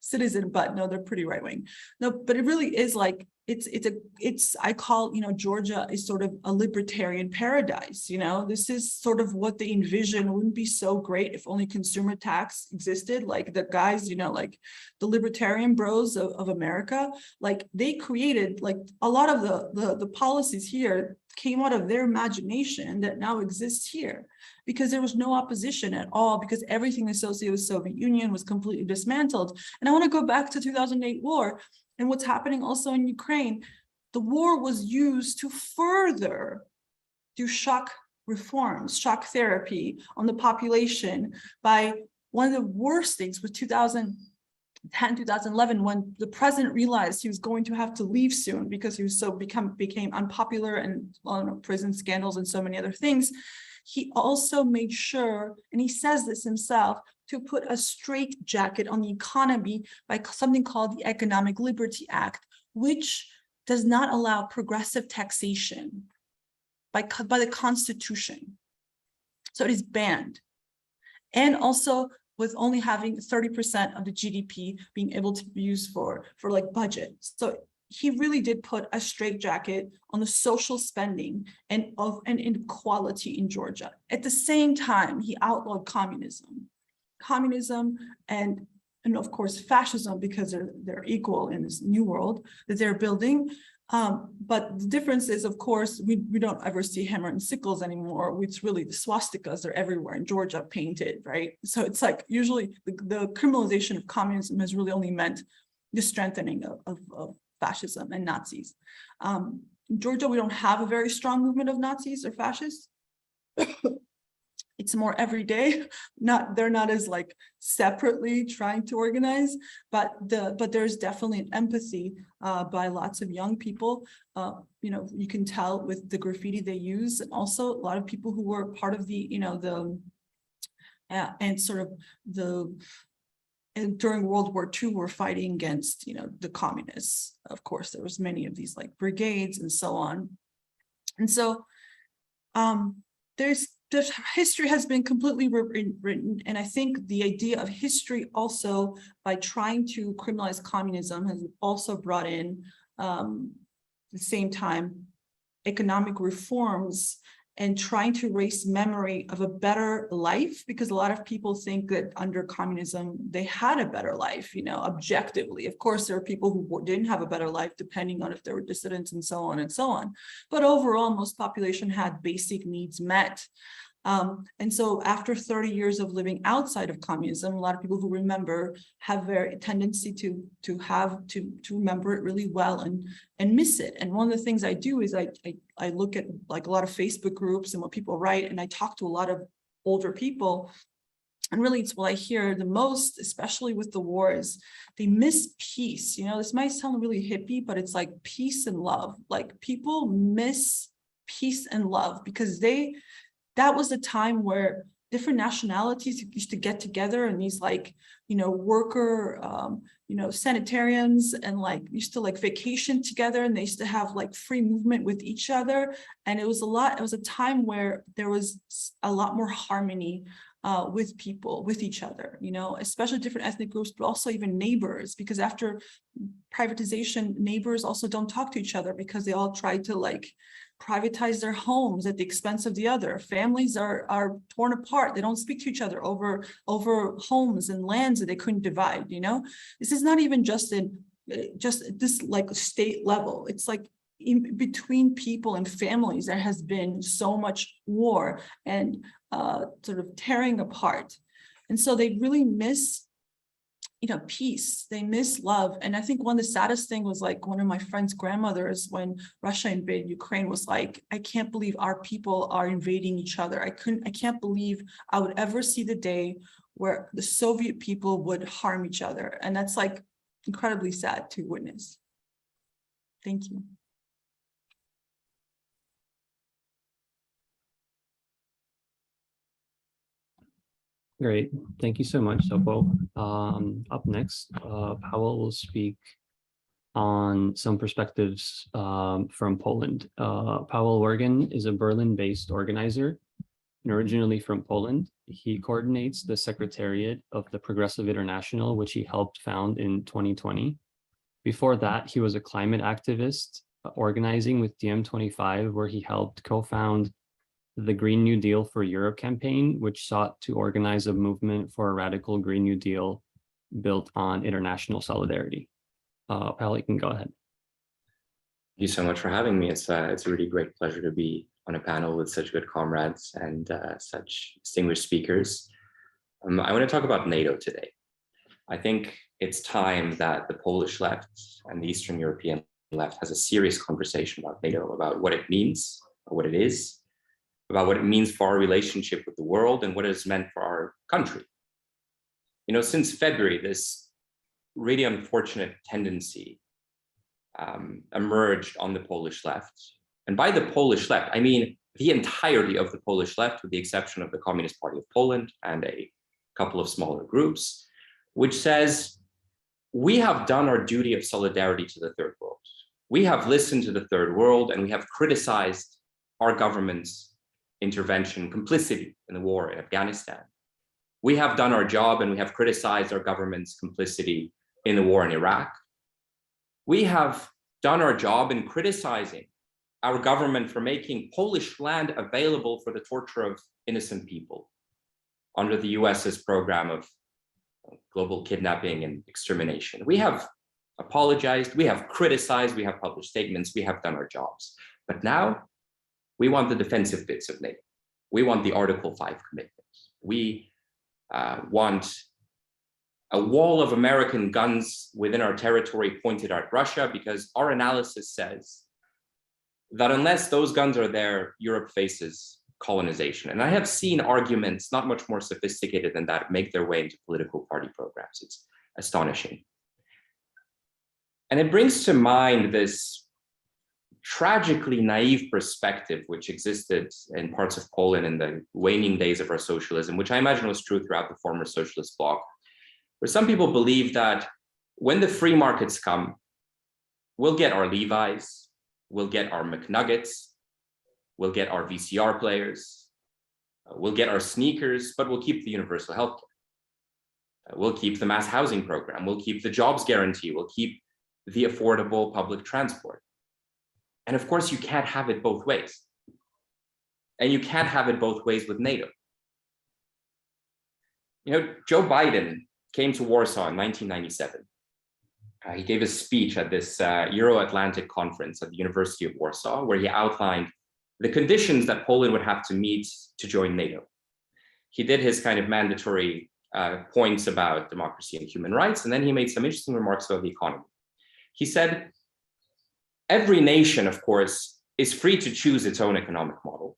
citizen, but no, they're pretty right-wing. No, but it really is like it's I call Georgia is sort of a libertarian paradise. This is sort of what they envision. It wouldn't be so great if only consumer tax existed. Like the guys, like the libertarian bros of America, like they created like a lot of the policies here came out of their imagination that now exists here, because there was no opposition at all, because everything associated with Soviet Union was completely dismantled. And I want to go back to 2008 war and what's happening also in Ukraine. The war was used to further do shock reforms, shock therapy on the population by one of the worst things with 2010, 2011, when the president realized he was going to have to leave soon because he was became unpopular and prison scandals and so many other things. He also made sure, and he says this himself, to put a straitjacket on the economy by something called the Economic Liberty Act, which does not allow progressive taxation by the Constitution. So it is banned. And also with only having 30% of the GDP being able to be used for like budget. So he really did put a straitjacket on the social spending and inequality in Georgia. At the same time, he outlawed communism and of course fascism, because they're equal in this new world that they're building. But the difference is, of course, we don't ever see hammer and sickles anymore. It's really the swastikas are everywhere in Georgia painted, right? So it's like usually the criminalization of communism has really only meant the strengthening of fascism and Nazis. In Georgia, we don't have a very strong movement of Nazis or fascists. It's more everyday. They're not as like separately trying to organize, but there's definitely an empathy by lots of young people. You can tell with the graffiti they use, and also a lot of people who were part of and during World War II were fighting against the communists. Of course, there was many of these like brigades and so on, and so the history has been completely rewritten, and I think the idea of history also, by trying to criminalize communism, has also brought in at the same time economic reforms and trying to erase memory of a better life, because a lot of people think that under communism they had a better life, objectively. Of course, there are people who didn't have a better life, depending on if they were dissidents and so on and so on. But overall, most population had basic needs met. And so after 30 years of living outside of communism, a lot of people who remember have a tendency to remember it really well and miss it. And one of the things I do is I look at like a lot of Facebook groups and what people write, and I talk to a lot of older people. And really, it's what I hear the most, especially with the war, is they miss peace. This might sound really hippie, but it's like peace and love. Like people miss peace and love, because that was a time where different nationalities used to get together, and these like, worker, sanitarians, and like used to like vacation together, and they used to have like free movement with each other. And it was a time where there was a lot more harmony with people, with each other, you know, especially different ethnic groups, but also even neighbors, because after privatization, neighbors also don't talk to each other because they all try to like privatize their homes at the expense of the other. Families are torn apart. They don't speak to each other over homes and lands that they couldn't divide, you know. This is not even just this like state level. It's like in between people and families, there has been so much war and sort of tearing apart. And so they really miss, you know, peace. They miss love. And I think one of the saddest thing was like one of my friend's grandmothers, when Russia invaded Ukraine, was like, I can't believe our people are invading each other. I can't believe I would ever see the day where the Soviet people would harm each other. And that's like incredibly sad to witness. Thank you. Great. Thank you so much, Sopo. Up next, Pawel will speak on some perspectives from Poland. Pawel Wargan is a Berlin-based organizer and originally from Poland. He coordinates the Secretariat of the Progressive International, which he helped found in 2020. Before that, he was a climate activist organizing with DiEM25, where he helped co-found the Green New Deal for Europe campaign, which sought to organize a movement for a radical Green New Deal built on international solidarity. Pawel, you can go ahead. Thank you so much for having me. It's a really great pleasure to be on a panel with such good comrades and such distinguished speakers. I want to talk about NATO today. I think it's time that the Polish left and the Eastern European left has a serious conversation about NATO, about what it means, what it is, about what it means for our relationship with the world and what it has meant for our country. You know, since February, this really unfortunate tendency emerged on the Polish left. And by the Polish left, I mean the entirety of the Polish left, with the exception of the Communist Party of Poland and a couple of smaller groups, which says, we have done our duty of solidarity to the third world. We have listened to the third world and we have criticized our government's intervention, complicity in the war in Afghanistan. We have done our job and we have criticized our government's complicity in the war in Iraq. We have done our job in criticizing our government for making Polish land available for the torture of innocent people under the US's program of global kidnapping and extermination. We have apologized, we have criticized, we have published statements, we have done our jobs. But now we want the defensive bits of NATO. We want the Article 5 commitments. We want a wall of American guns within our territory pointed at Russia, because our analysis says that unless those guns are there, Europe faces colonization. And I have seen arguments not much more sophisticated than that make their way into political party programs. It's astonishing. And it brings to mind this tragically naive perspective which existed in parts of Poland in the waning days of our socialism, which I imagine was true throughout the former socialist bloc, where some people believe that when the free markets come, we'll get our Levi's, we'll get our McNuggets, we'll get our VCR players, we'll get our sneakers, but we'll keep the universal health care. We'll keep the mass housing program, we'll keep the jobs guarantee, we'll keep the affordable public transport. And of course, you can't have it both ways. And you can't have it both ways with NATO. You know, Joe Biden came to Warsaw in 1997. He gave a speech at this Euro-Atlantic conference at the University of Warsaw, where he outlined the conditions that Poland would have to meet to join NATO. He did his kind of mandatory points about democracy and human rights, and then he made some interesting remarks about the economy. He said, every nation, of course, is free to choose its own economic model.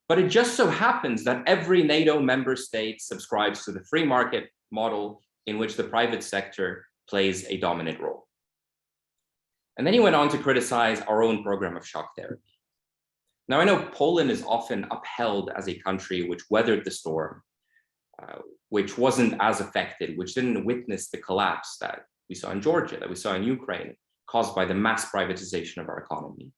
But it just so happens that every NATO member state subscribes to the free market model in which the private sector plays a dominant role. And then he went on to criticize our own program of shock therapy. Now, I know Poland is often upheld as a country which weathered the storm, which wasn't as affected, which didn't witness the collapse that we saw in Georgia, that we saw in Ukraine, caused by the mass privatization of our economy.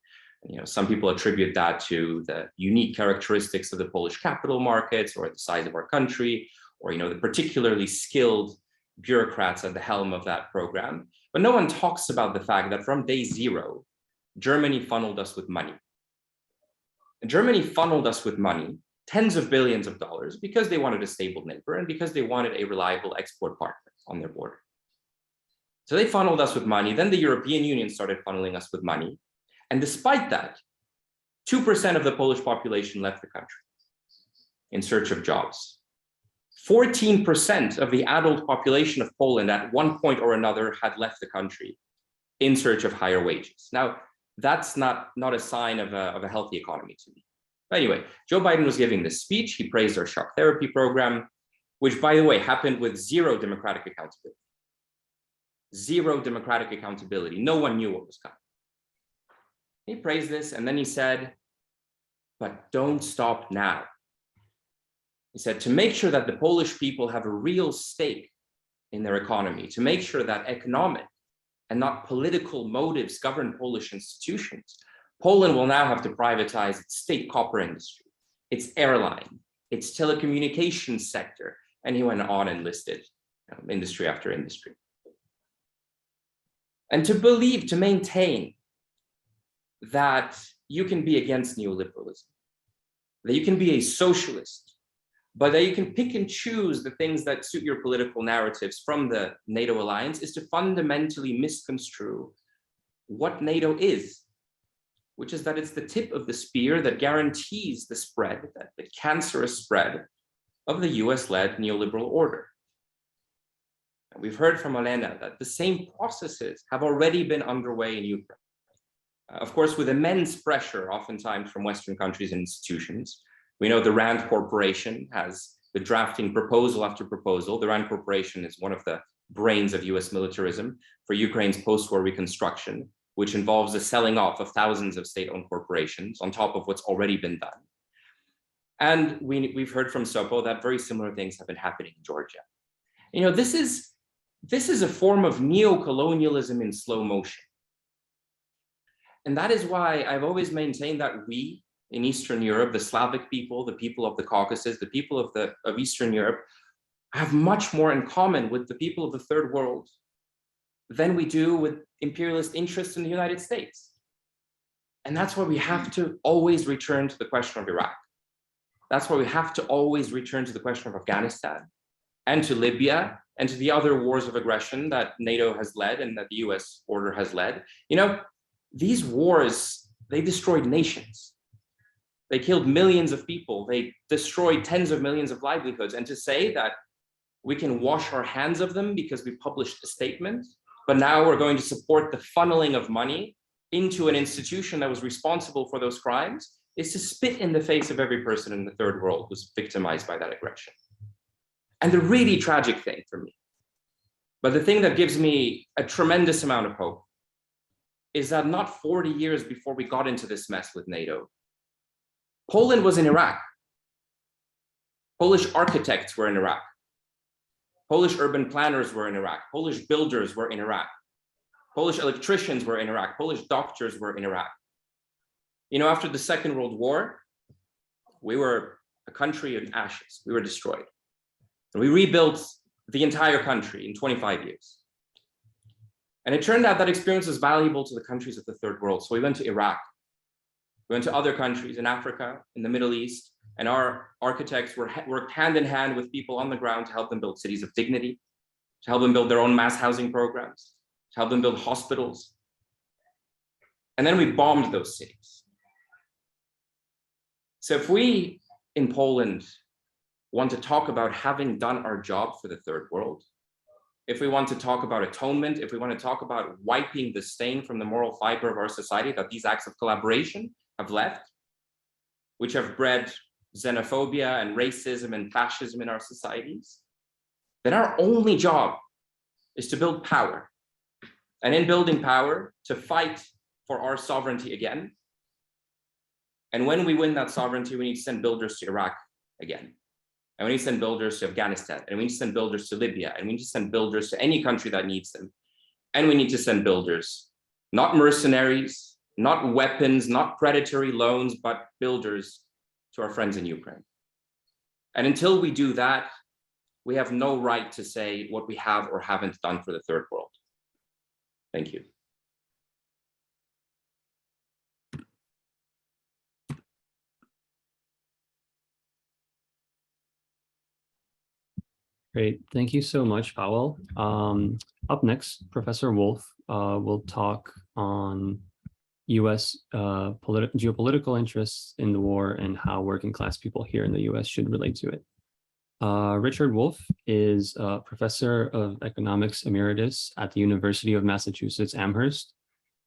Some people attribute that to the unique characteristics of the Polish capital markets or the size of our country, or the particularly skilled bureaucrats at the helm of that program. But no one talks about the fact that from day zero, Germany funneled us with money. And Germany funneled us with money, tens of billions of dollars, because they wanted a stable neighbor and because they wanted a reliable export partner on their border. So they funneled us with money. Then the European Union started funneling us with money. And despite that, 2% of the Polish population left the country in search of jobs. 14% of the adult population of Poland at one point or another had left the country in search of higher wages. Now, that's not a sign of a healthy economy to me. But anyway, Joe Biden was giving this speech. He praised our shock therapy program, which, by the way, happened with zero democratic accountability. Zero democratic accountability. No one knew what was coming. He praised this, and then he said, but don't stop now. He said, to make sure that the Polish people have a real stake in their economy, to make sure that economic and not political motives govern Polish institutions, Poland will now have to privatize its state copper industry, its airline, its telecommunications sector, and he went on and listed industry after industry. And to maintain that you can be against neoliberalism, that you can be a socialist, but that you can pick and choose the things that suit your political narratives from the NATO alliance, is to fundamentally misconstrue what NATO is, which is that it's the tip of the spear that guarantees the spread, the cancerous spread of the US-led neoliberal order. And we've heard from Olena that the same processes have already been underway in Ukraine. Of course, with immense pressure, oftentimes from Western countries and institutions. We know the RAND Corporation has been drafting proposal after proposal. The RAND Corporation is one of the brains of US militarism for Ukraine's post-war reconstruction, which involves the selling off of thousands of state-owned corporations on top of what's already been done. And we've heard from Sopo that very similar things have been happening in Georgia. This is a form of neo-colonialism in slow motion. And that is why I've always maintained that we in Eastern Europe, the Slavic people, the people of the Caucasus, the people of Eastern Europe, have much more in common with the people of the Third World than we do with imperialist interests in the United States. And that's why we have to always return to the question of Iraq. That's why we have to always return to the question of Afghanistan and to Libya and to the other wars of aggression that NATO has led and that the US order has led. These wars, they destroyed nations. They killed millions of people. They destroyed tens of millions of livelihoods. And to say that we can wash our hands of them because we published a statement, but now we're going to support the funneling of money into an institution that was responsible for those crimes, is to spit in the face of every person in the Third World who's victimized by that aggression. And the really tragic thing for me, but the thing that gives me a tremendous amount of hope, is that not 40 years before we got into this mess with NATO, Poland was in Iraq. Polish architects were in Iraq. Polish urban planners were in Iraq. Polish builders were in Iraq. Polish electricians were in Iraq. Polish doctors were in Iraq. After the Second World War, we were a country in ashes. We were destroyed. And we rebuilt the entire country in 25 years. And it turned out that experience was valuable to the countries of the Third World. So we went to Iraq. We went to other countries in Africa, in the Middle East, and our architects worked hand in hand with people on the ground to help them build cities of dignity, to help them build their own mass housing programs, to help them build hospitals. And then we bombed those cities. So if we in Poland want to talk about having done our job for the Third World, if we want to talk about atonement, if we want to talk about wiping the stain from the moral fiber of our society that these acts of collaboration have left, which have bred xenophobia and racism and fascism in our societies, then our only job is to build power. And in building power, to fight for our sovereignty again. And when we win that sovereignty, we need to send builders to Iraq again. And we need to send builders to Afghanistan. And we need to send builders to Libya. And we need to send builders to any country that needs them. And we need to send builders, not mercenaries, not weapons, not predatory loans, but builders to our friends in Ukraine. And until we do that, we have no right to say what we have or haven't done for the third world. Thank you. Great. Thank you so much, Pawel. Up next, Professor Woff will talk on U.S. geopolitical interests in the war and how working class people here in the U.S. should relate to it. Richard Woff is a professor of economics emeritus at the University of Massachusetts Amherst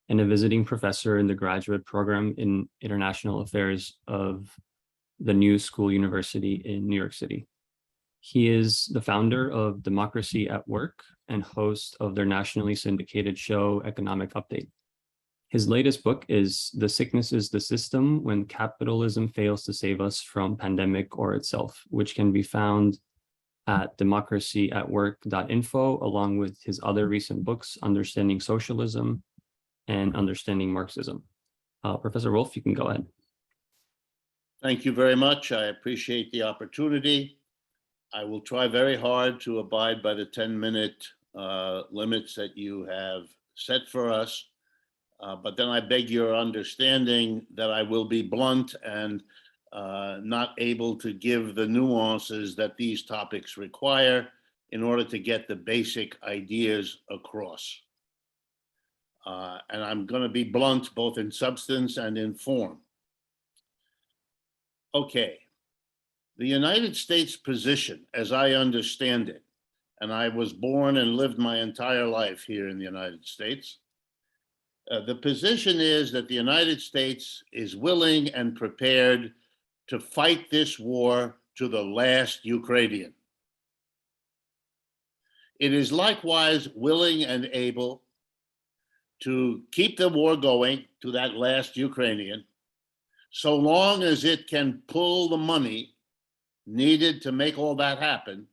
and a visiting professor in the graduate program in international affairs of the New School University in New York City. He is the founder of Democracy at Work and host of their nationally syndicated show, Economic Update. His latest book is The Sickness is the System, When Capitalism Fails to Save Us from Pandemic or Itself, which can be found at democracyatwork.info, along with his other recent books, Understanding Socialism and Understanding Marxism. Professor Woff, you can go ahead. Thank you very much. I appreciate the opportunity. I will try very hard to abide by the 10-minute limits that you have set for us. But then I beg your understanding that I will be blunt and not able to give the nuances that these topics require in order to get the basic ideas across. And I'm going to be blunt both in substance and in form. Okay. The United States position, as I understand it, and I was born and lived my entire life here in the United States, the position is that the United States is willing and prepared to fight this war to the last Ukrainian. It is likewise willing and able to keep the war going to that last Ukrainian, so long as it can pull the money needed to make all that happen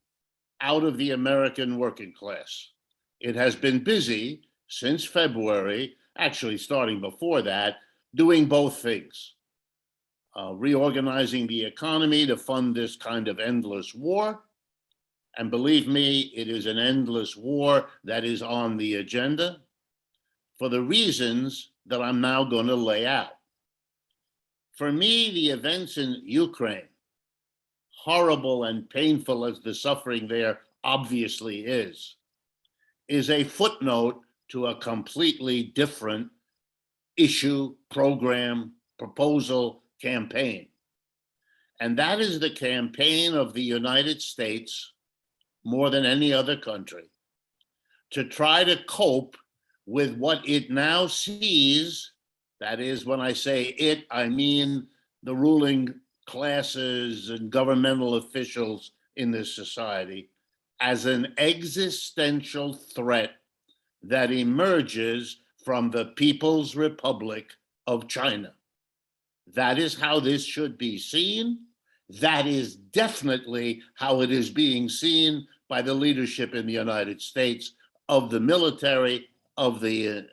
out of the American working class. It has been busy since February, actually starting before that, doing both things. Reorganizing the economy to fund this kind of endless war. And believe me, it is an endless war that is on the agenda for the reasons that I'm now going to lay out. For me, the events in Ukraine, horrible and painful as the suffering there obviously is a footnote to a completely different issue, program, proposal, campaign. And that is the campaign of the United States, more than any other country, to try to cope with what it now sees, that is, when I say it, I mean the ruling classes and governmental officials in this society, as an existential threat that emerges from the People's Republic of China. That is how this should be seen. That is definitely how it is being seen by the leadership in the United States, of the military, of the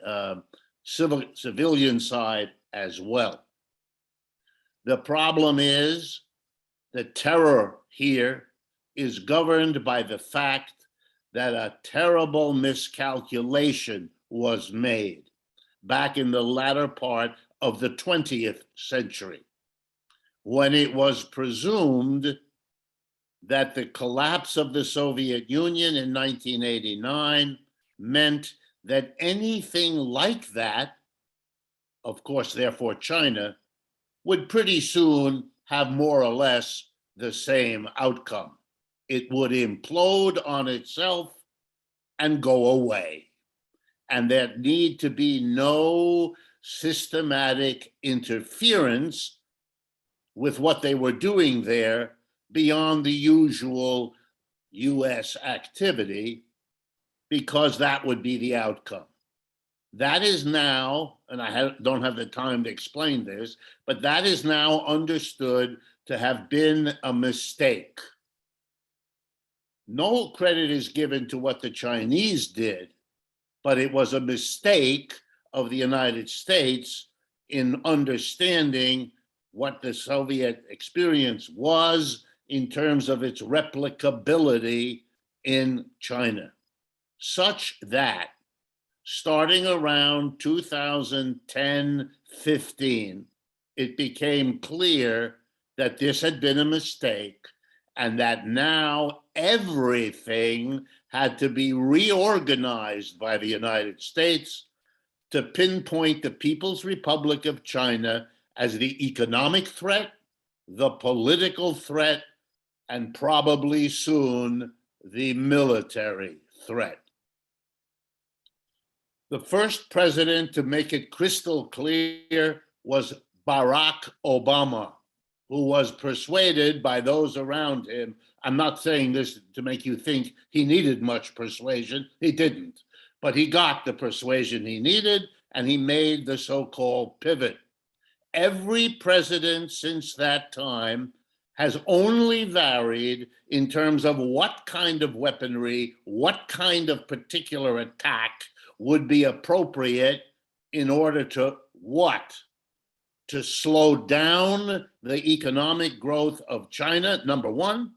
civilian side as well. The problem is the terror here is governed by the fact that a terrible miscalculation was made back in the latter part of the 20th century, when it was presumed that the collapse of the Soviet Union in 1989 meant that anything like that, of course, therefore China, would pretty soon have more or less the same outcome. It would implode on itself and go away. And there need to be no systematic interference with what they were doing there beyond the usual US activity, because that would be the outcome. That is now, and I don't have the time to explain this, but that is now understood to have been a mistake. No credit is given to what the Chinese did, but it was a mistake of the United States in understanding what the Soviet experience was in terms of its replicability in China, such that starting around 2010-15, it became clear that this had been a mistake and that now everything had to be reorganized by the United States to pinpoint the People's Republic of China as the economic threat, the political threat, and probably soon the military threat. The first president to make it crystal clear was Barack Obama, who was persuaded by those around him. I'm not saying this to make you think he needed much persuasion. He didn't. But he got the persuasion he needed, and he made the so-called pivot. Every president since that time has only varied in terms of what kind of weaponry, what kind of particular attack would be appropriate in order to what? To slow down the economic growth of China, number one,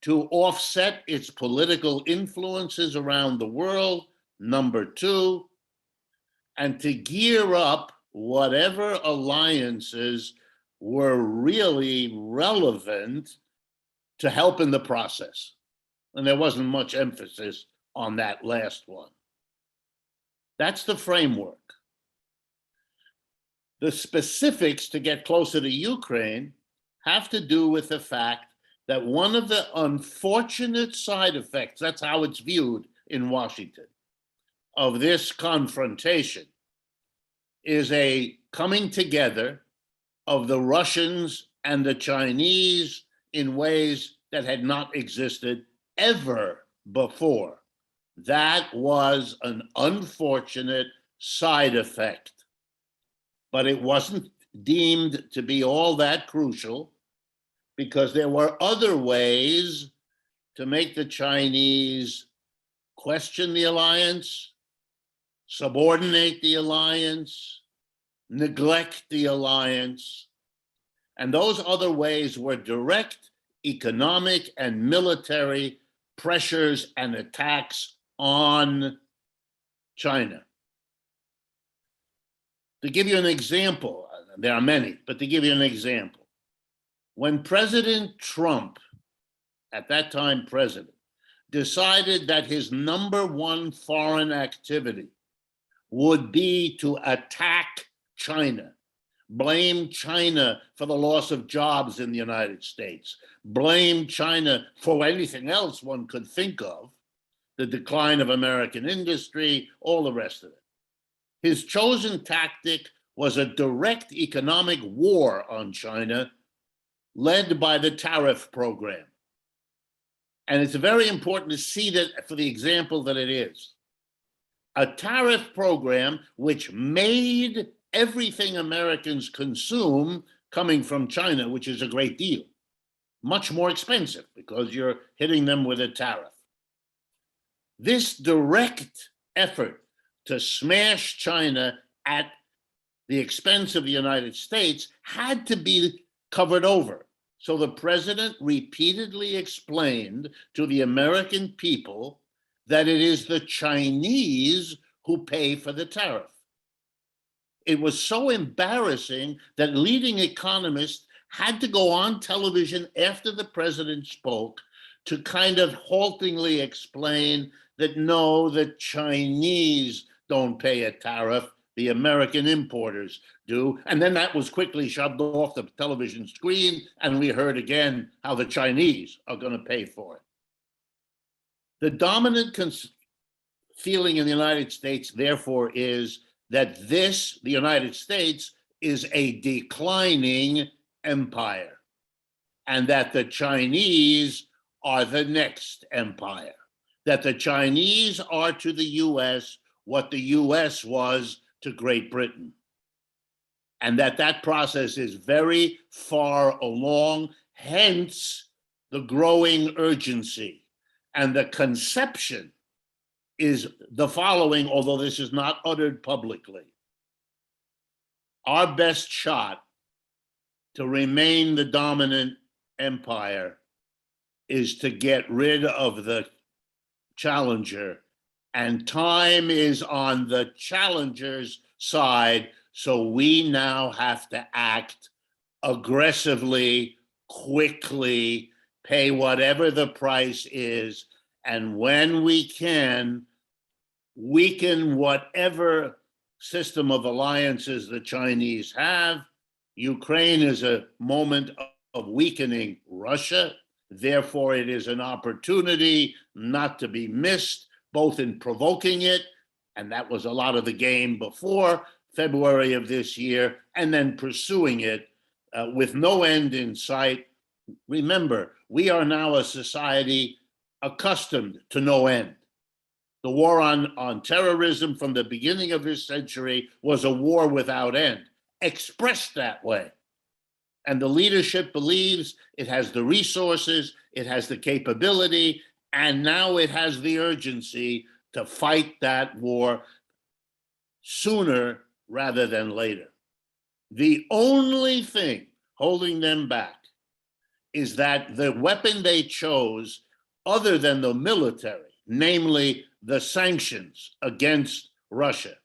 to offset its political influences around the world, number two, and to gear up whatever alliances were really relevant to help in the process. And there wasn't much emphasis on that last one. That's the framework. The specifics to get closer to Ukraine have to do with the fact that one of the unfortunate side effects, that's how it's viewed in Washington, of this confrontation is a coming together of the Russians and the Chinese in ways that had not existed ever before. That was an unfortunate side effect, but it wasn't deemed to be all that crucial because there were other ways to make the Chinese question the alliance, subordinate the alliance, neglect the alliance. And those other ways were direct economic and military pressures and attacks on China. To give you an example, there are many, but to give you an example, when President Trump, at that time president, decided that his number one foreign activity would be to attack China, blame China for the loss of jobs in the United States, blame China for anything else one could think of, the decline of American industry, all the rest of it. His chosen tactic was a direct economic war on China led by the tariff program. And it's very important to see that for the example that it is. A tariff program which made everything Americans consume coming from China, which is a great deal, much more expensive because you're hitting them with a tariff. This direct effort to smash China at the expense of the United States had to be covered over. So the president repeatedly explained to the American people that it is the Chinese who pay for the tariff. It was so embarrassing that leading economists had to go on television after the president spoke to kind of haltingly explain that no, the Chinese don't pay a tariff, the American importers do. And then that was quickly shoved off the television screen, and we heard again how the Chinese are going to pay for it. The dominant feeling in the United States, therefore, is that this, the United States, is a declining empire, and that the Chinese are the next empire, that the Chinese are to the US what the US was to Great Britain, and that that process is very far along, hence the growing urgency. And the conception is the following, although this is not uttered publicly. our best shot to remain the dominant empire is to get rid of the challenger, and time is on the challenger's side. So we now have to act aggressively, quickly, pay whatever the price is, and when we can, weaken whatever system of alliances the Chinese have. Ukraine is a moment of weakening Russia. Therefore, it is an opportunity not to be missed, both in provoking it, and that was a lot of the game before February of this year, and then pursuing it with no end in sight. Remember, we are now a society accustomed to no end. The war on terrorism from the beginning of this century was a war without end, expressed that way. And the leadership believes it has the resources, it has the capability, and now it has the urgency to fight that war sooner rather than later. The only thing holding them back is that the weapon they chose, other than the military, namely the sanctions against Russia,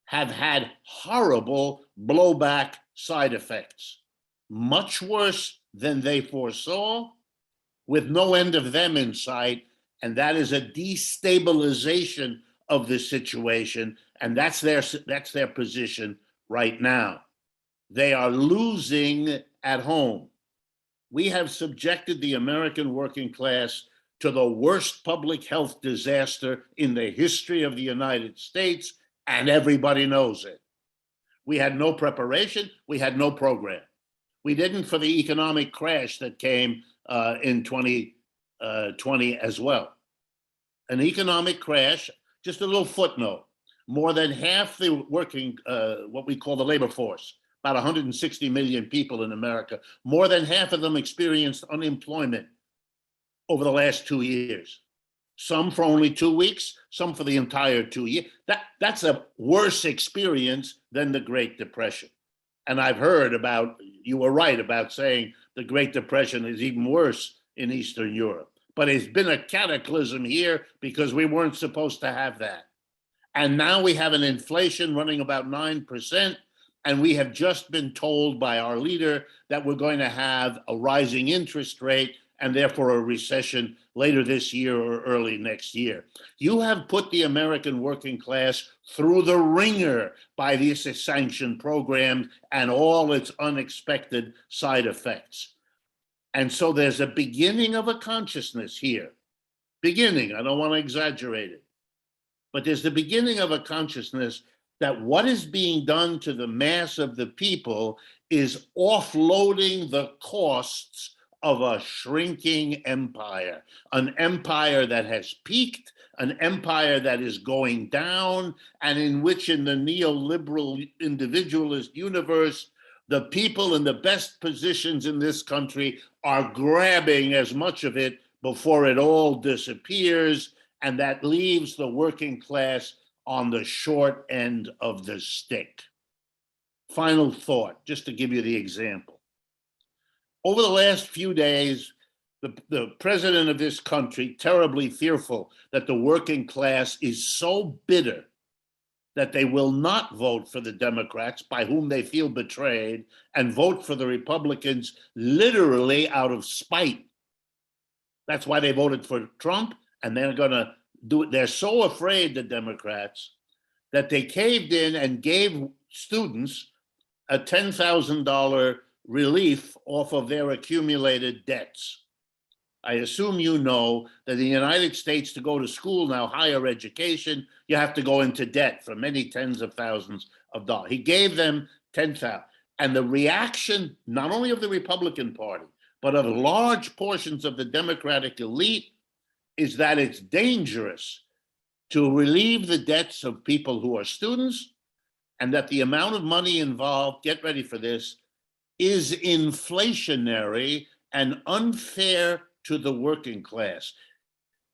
have had horrible blowback side effects, much worse than they foresaw, with no end of them in sight. And that is a destabilization of the situation. And that's their position right now. They are losing at home. We have subjected the American working class to the worst public health disaster in the history of the United States, and everybody knows it. We had no preparation, we had no program. We didn't for the economic crash that came in 2020 as well. An economic crash, just a little footnote, more than half the working, what we call the labor force, about 160 million people in America, more than half of them experienced unemployment over the last 2 years. Some for only 2 weeks, some for the entire 2 years. That's a worse experience than the Great Depression. And I've heard about, you were right about saying the Great Depression is even worse in Eastern Europe. But it's been a cataclysm here because we weren't supposed to have that. And now we have an inflation running about 9%. And we have just been told by our leader that we're going to have a rising interest rate and therefore a recession later this year or early next year. You have put the American working class through the ringer by this sanction program and all its unexpected side effects. And so there's a beginning of a consciousness here. Beginning, I don't want to exaggerate it, but there's the beginning of a consciousness that what is being done to the mass of the people is offloading the costs of a shrinking empire, an empire that has peaked, an empire that is going down, and in which in the neoliberal individualist universe, the people in the best positions in this country are grabbing as much of it before it all disappears, and that leaves the working class on the short end of the stick. Final thought, just to give you the example. Over the last few days, the president of this country, terribly fearful that the working class is so bitter that they will not vote for the Democrats, by whom they feel betrayed, and vote for the Republicans literally out of spite. That's why they voted for Trump, and they're going to do it. They're so afraid, the Democrats, that they caved in and gave students a $10,000 relief off of their accumulated debts. I assume you know that in the United States, to go to school now, higher education, you have to go into debt for many tens of thousands of dollars. He gave them $10,000. And the reaction, not only of the Republican Party, but of large portions of the Democratic elite, is that it's dangerous to relieve the debts of people who are students, and that the amount of money involved, get ready for this, is inflationary and unfair to the working class.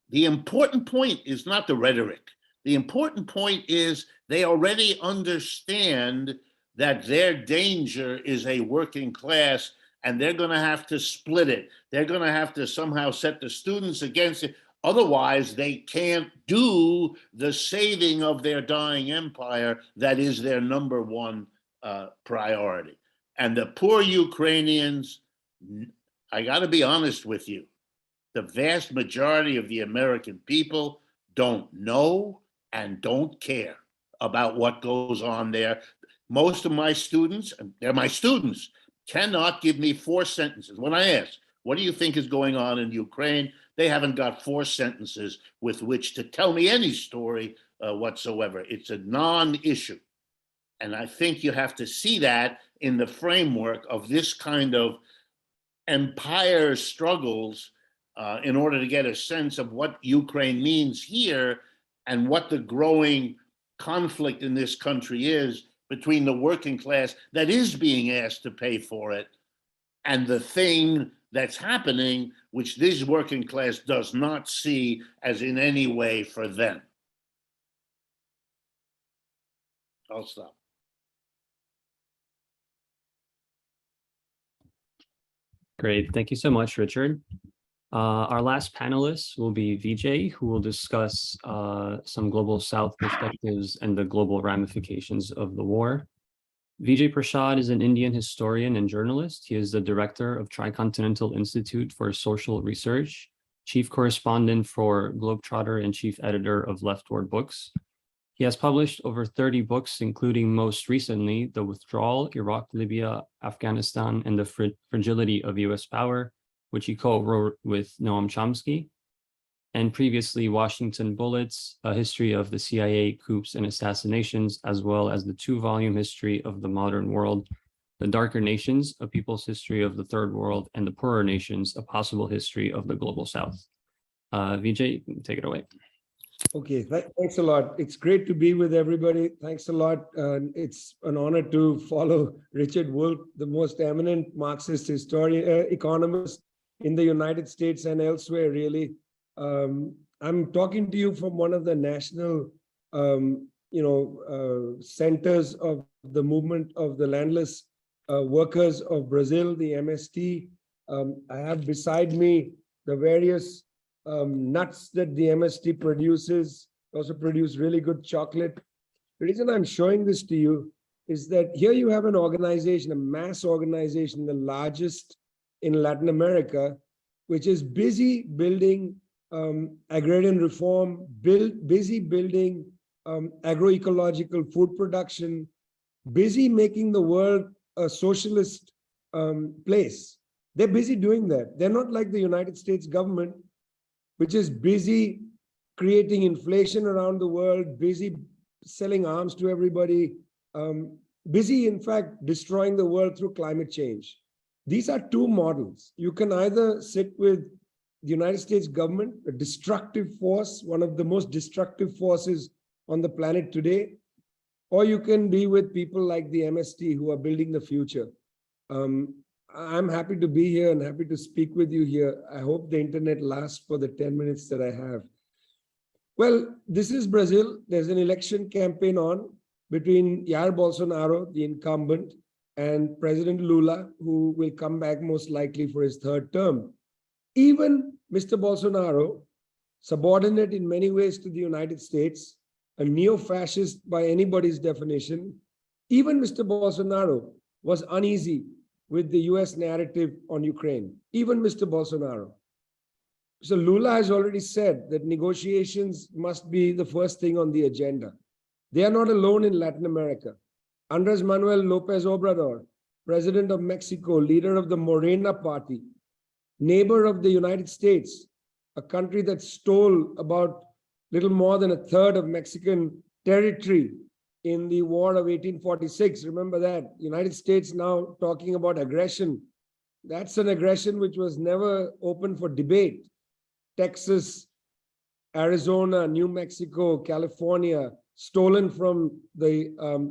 The important point is not the rhetoric. The important point is they already understand that their danger is a working class, and they're going to have to split it. They're going to have to somehow set the students against it. Otherwise, they can't do the saving of their dying empire that is their number one priority. And the poor Ukrainians, I got to be honest with you, the vast majority of the American people don't know and don't care about what goes on there. Most of my students, and they're my students, cannot give me 4 sentences. When I ask, what do you think is going on in Ukraine? They haven't got 4 sentences with which to tell me any story whatsoever. It's a non-issue. And I think you have to see that in the framework of this kind of empire struggles in order to get a sense of what Ukraine means here and what the growing conflict in this country is between the working class that is being asked to pay for it and the thing that's happening, which this working class does not see as in any way for them. I'll stop. Great. Thank you so much, Richard. Our last panelist will be Vijay, who will discuss some Global South perspectives and the global ramifications of the war. Vijay Prashad is an Indian historian and journalist. He is the director of Tricontinental Institute for Social Research, chief correspondent for Globetrotter, and chief editor of Leftward Books. He has published over 30 books, including most recently, The Withdrawal, Iraq, Libya, Afghanistan, and the Fragility of US Power, which he co-wrote with Noam Chomsky, and previously Washington Bullets, A History of the CIA Coups and Assassinations, as well as the 2-volume History of the Modern World, The Darker Nations, A People's History of the Third World, and The Poorer Nations, A Possible History of the Global South. Vijay, take it away. Okay, thanks a lot. It's great to be with everybody. Thanks a lot. It's an honor to follow Richard Wolff, the most eminent Marxist historian, economist in the United States and elsewhere, really. I'm talking to you from one of the national, centers of the movement of the landless workers of Brazil, the MST. I have beside me the various nuts that the MST produces. Also produce really good chocolate. The reason I'm showing this to you is that here you have an organization, a mass organization, the largest in Latin America, which is busy building agrarian reform, busy building agroecological food production, busy making the world a socialist place. They're busy doing that. They're not like the United States government, which is busy creating inflation around the world, busy selling arms to everybody, busy, in fact, destroying the world through climate change. These are 2 models. You can either sit with the United States government, a destructive force, one of the most destructive forces on the planet today, or you can be with people like the MST who are building the future. I'm happy to be here and happy to speak with you here. I hope the internet lasts for the 10 minutes that I have. Well, this is Brazil. There's an election campaign on between Jair Bolsonaro, the incumbent, and President Lula, who will come back most likely for his 3rd term. Even Mr. Bolsonaro, subordinate in many ways to the United States, a neo-fascist by anybody's definition, even Mr. Bolsonaro was uneasy with the US narrative on Ukraine, even Mr. Bolsonaro. So Lula has already said that negotiations must be the first thing on the agenda. They are not alone in Latin America. Andrés Manuel López Obrador, president of Mexico, leader of the Morena party, neighbor of the United States, a country that stole about little more than 1/3 of Mexican territory in the war of 1846. Remember that. United States now talking about aggression. That's an aggression which was never open for debate. Texas, Arizona, New Mexico, California, stolen from the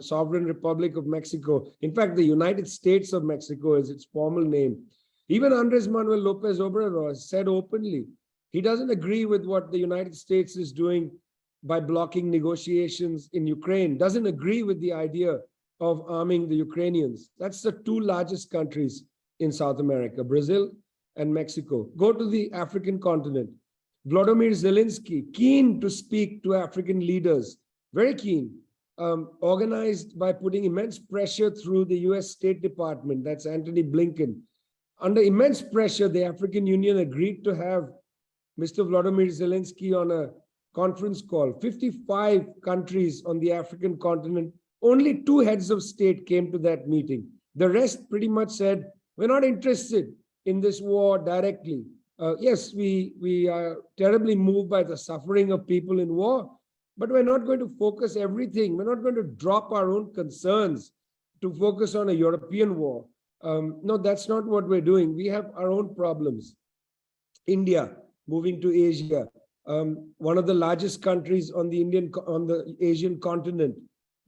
Sovereign Republic of Mexico. In fact, the United States of Mexico is its formal name. Even Andrés Manuel López Obrador said openly, he doesn't agree with what the United States is doing by blocking negotiations in Ukraine, doesn't agree with the idea of arming the Ukrainians. That's the two largest countries in South America, Brazil and Mexico. Go to the African continent. Volodymyr Zelensky, keen to speak to African leaders, very keen, organized by putting immense pressure through the US State Department, that's Antony Blinken. Under immense pressure, the African Union agreed to have Mr. Volodymyr Zelensky on a conference call. 55 countries on the African continent, only 2 heads of state came to that meeting. The rest pretty much said, we're not interested in this war directly. Yes, we are terribly moved by the suffering of people in war, but we're not going to focus everything. We're not going to drop our own concerns to focus on a European war. No, that's not what we're doing. We have our own problems. India, moving to Asia, one of the largest countries on the Asian continent,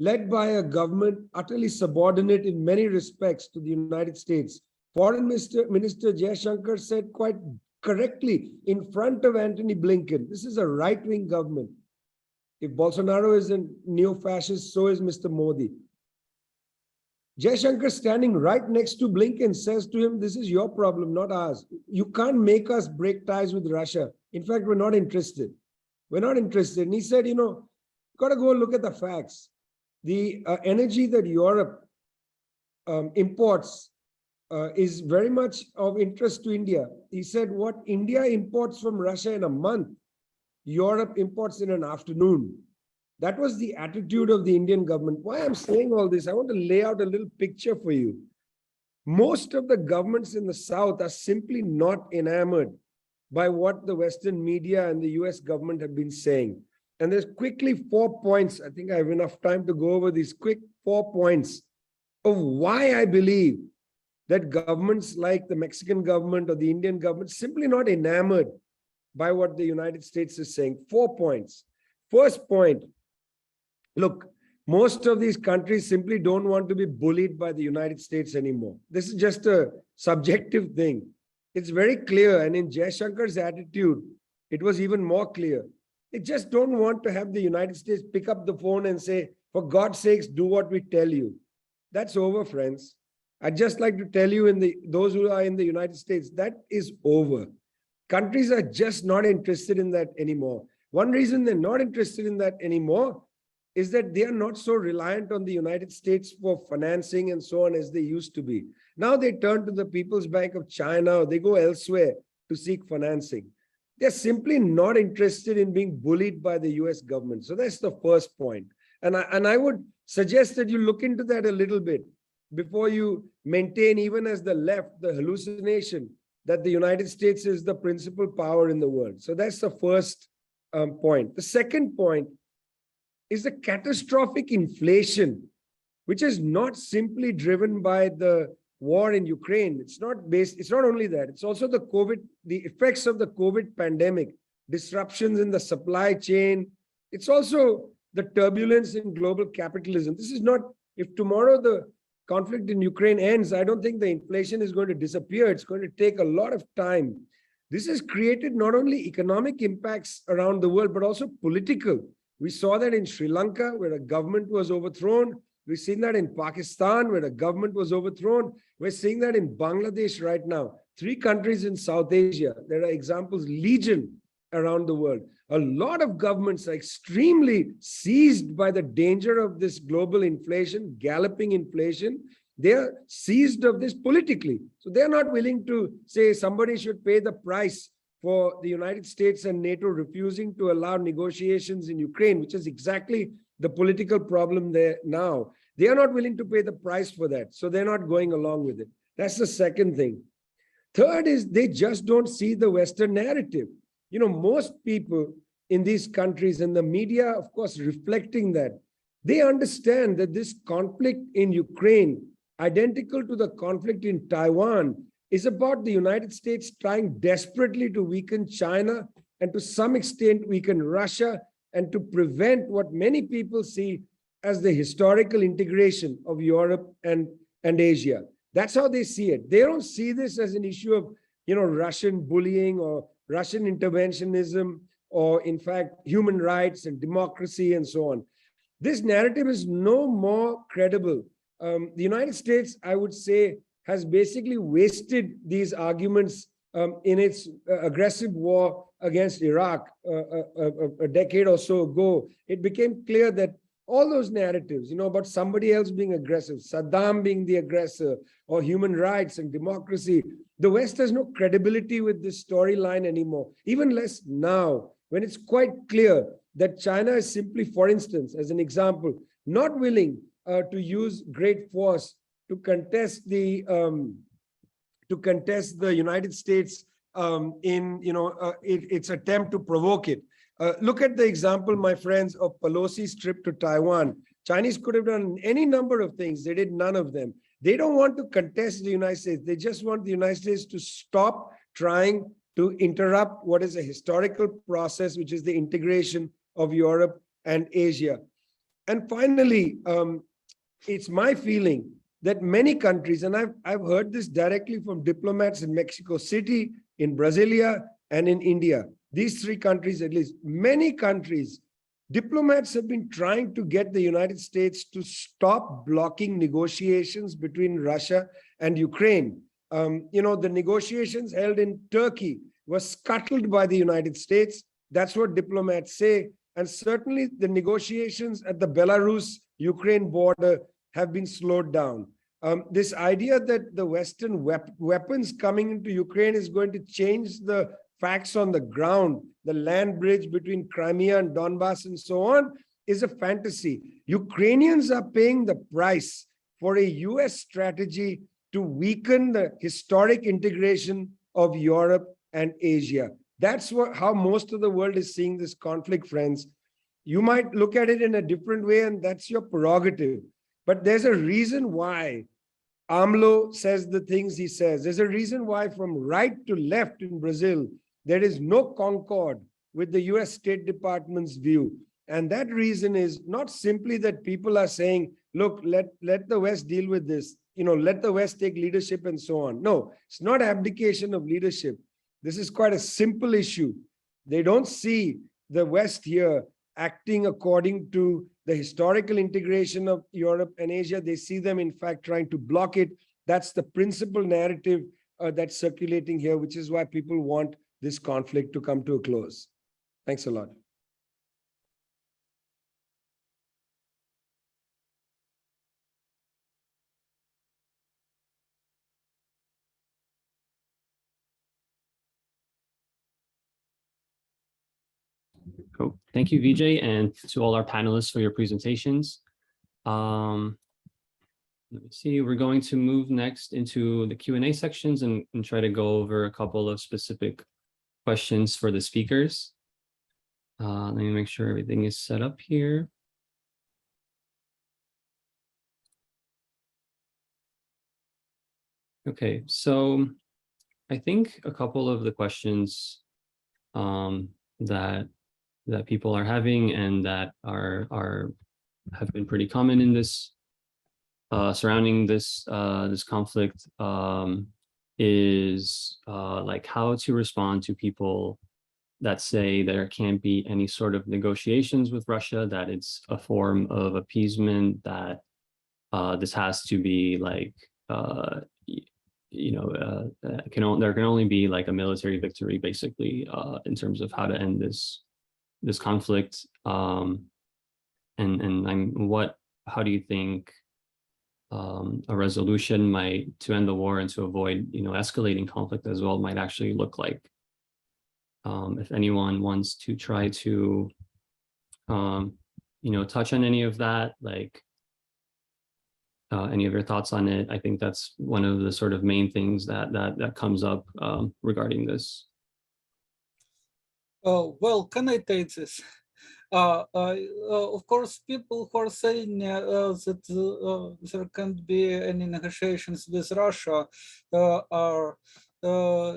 led by a government utterly subordinate in many respects to the United States. Foreign Minister Jaishankar said quite correctly in front of Antony Blinken, this is a right-wing government. If Bolsonaro is a neo-fascist, so is Mr. Modi. Jaishankar, standing right next to Blinken, says to him, this is your problem, not ours. You can't make us break ties with Russia. In fact, we're not interested. We're not interested. And he said, you know, got to go look at the facts. The energy that Europe imports is very much of interest to India. He said what India imports from Russia in a month, Europe imports in an afternoon. That was the attitude of the Indian government. Why I'm saying all this, I want to lay out a little picture for you. Most of the governments in the South are simply not enamored by what the Western media and the US government have been saying. And there's quickly 4 points. I think I have enough time to go over these quick 4 points of why I believe that governments like the Mexican government or the Indian government simply not enamored by what the United States is saying. 4 points. First point, look, most of these countries simply don't want to be bullied by the United States anymore. This is just a subjective thing. It's very clear. And in Jaishankar's attitude, it was even more clear. They just don't want to have the United States pick up the phone and say, for God's sakes, do what we tell you. That's over, friends. I'd just like to tell you, those who are in the United States, that is over. Countries are just not interested in that anymore. One reason they're not interested in that anymore is that they are not so reliant on the United States for financing and so on as they used to be. Now they turn to the People's Bank of China or they go elsewhere to seek financing. They're simply not interested in being bullied by the US government. So that's the first point. And I would suggest that you look into that a little bit before you maintain, even as the left, the hallucination that the United States is the principal power in the world. So that's the first point. The second point is the catastrophic inflation, which is not simply driven by the war in Ukraine. It's not only that, it's also the effects of the COVID pandemic, disruptions in the supply chain. It's also the turbulence in global capitalism. This is not, if tomorrow the conflict in Ukraine ends, I don't think the inflation is going to disappear. It's going to take a lot of time. This has created not only economic impacts around the world, but also political. We saw that in Sri Lanka, where a government was overthrown. We've seen that in Pakistan, where a government was overthrown. We're seeing that in Bangladesh right now. 3 countries in South Asia. There are examples legion around the world. A lot of governments are extremely seized by the danger of this global inflation, galloping inflation. They are seized of this politically. So they're not willing to say somebody should pay the price for the United States and NATO refusing to allow negotiations in Ukraine, which is exactly the political problem there now. They are not willing to pay the price for that. So they're not going along with it. That's the second thing. Third is they just don't see the Western narrative. You know, most people in these countries and the media, of course, reflecting that, they understand that this conflict in Ukraine, identical to the conflict in Taiwan, is about the United States trying desperately to weaken China and to some extent weaken Russia and to prevent what many people see as the historical integration of Europe and Asia. That's how they see it. They don't see this as an issue of, you know, Russian bullying or Russian interventionism or, in fact, human rights and democracy and so on. This narrative is no more credible The United States, I would say, has basically wasted these arguments in its aggressive war against Iraq a decade or so ago. It became clear that all those narratives, about somebody else being aggressive, Saddam being the aggressor, or human rights and democracy, the West has no credibility with this storyline anymore, even less now, when it's quite clear that China is simply, for instance, as an example, not willing to use great force to contest the United States in its attempt to provoke it. Look at the example, my friends, of Pelosi's trip to Taiwan. Chinese could have done any number of things. They did none of them. They don't want to contest the United States. They just want the United States to stop trying to interrupt what is a historical process, which is the integration of Europe and Asia. And finally, it's my feeling that many countries, and I've heard this directly from diplomats in Mexico City, in Brasilia, and in India, these three countries at least, many countries, diplomats have been trying to get the United States to stop blocking negotiations between Russia and Ukraine. The negotiations held in Turkey were scuttled by the United States. That's what diplomats say. And certainly the negotiations at the Belarus-Ukraine border have been slowed down. This idea that the Western weapons coming into Ukraine is going to change the facts on the ground, the land bridge between Crimea and Donbass and so on, is a fantasy. Ukrainians are paying the price for a US strategy to weaken the historic integration of Europe and Asia. That's how most of the world is seeing this conflict, friends. You might look at it in a different way, and that's your prerogative. But there's a reason why AMLO says the things he says. There's a reason why from right to left in Brazil, there is no concord with the US State Department's view. And that reason is not simply that people are saying, look, let the West deal with this, let the West take leadership and so on. No, it's not abdication of leadership. This is quite a simple issue. They don't see the West here acting according to the historical integration of Europe and Asia. They see them, in fact, trying to block it. That's the principal narrative that's circulating here, which is why people want this conflict to come to a close. Thanks a lot. Cool. Thank you, Vijay, and to all our panelists for your presentations. Let me see, we're going to move next into the Q&A sections and try to go over a couple of specific questions for the speakers. Let me make sure everything is set up here. Okay, so I think a couple of the questions that people are having and that have been pretty common in this surrounding this conflict is like how to respond to people that say there can't be any sort of negotiations with Russia, that it's a form of appeasement, that this has to be like there can only be like a military victory, basically, in terms of how to end this conflict. How do you think a resolution to end the war and to avoid escalating conflict as well might actually look like? If anyone wants to try to touch on any of that, like any of your thoughts on it, I think that's one of the sort of main things that comes up regarding this. Well, can I take this? Of course, people who are saying that there can't be any negotiations with Russia are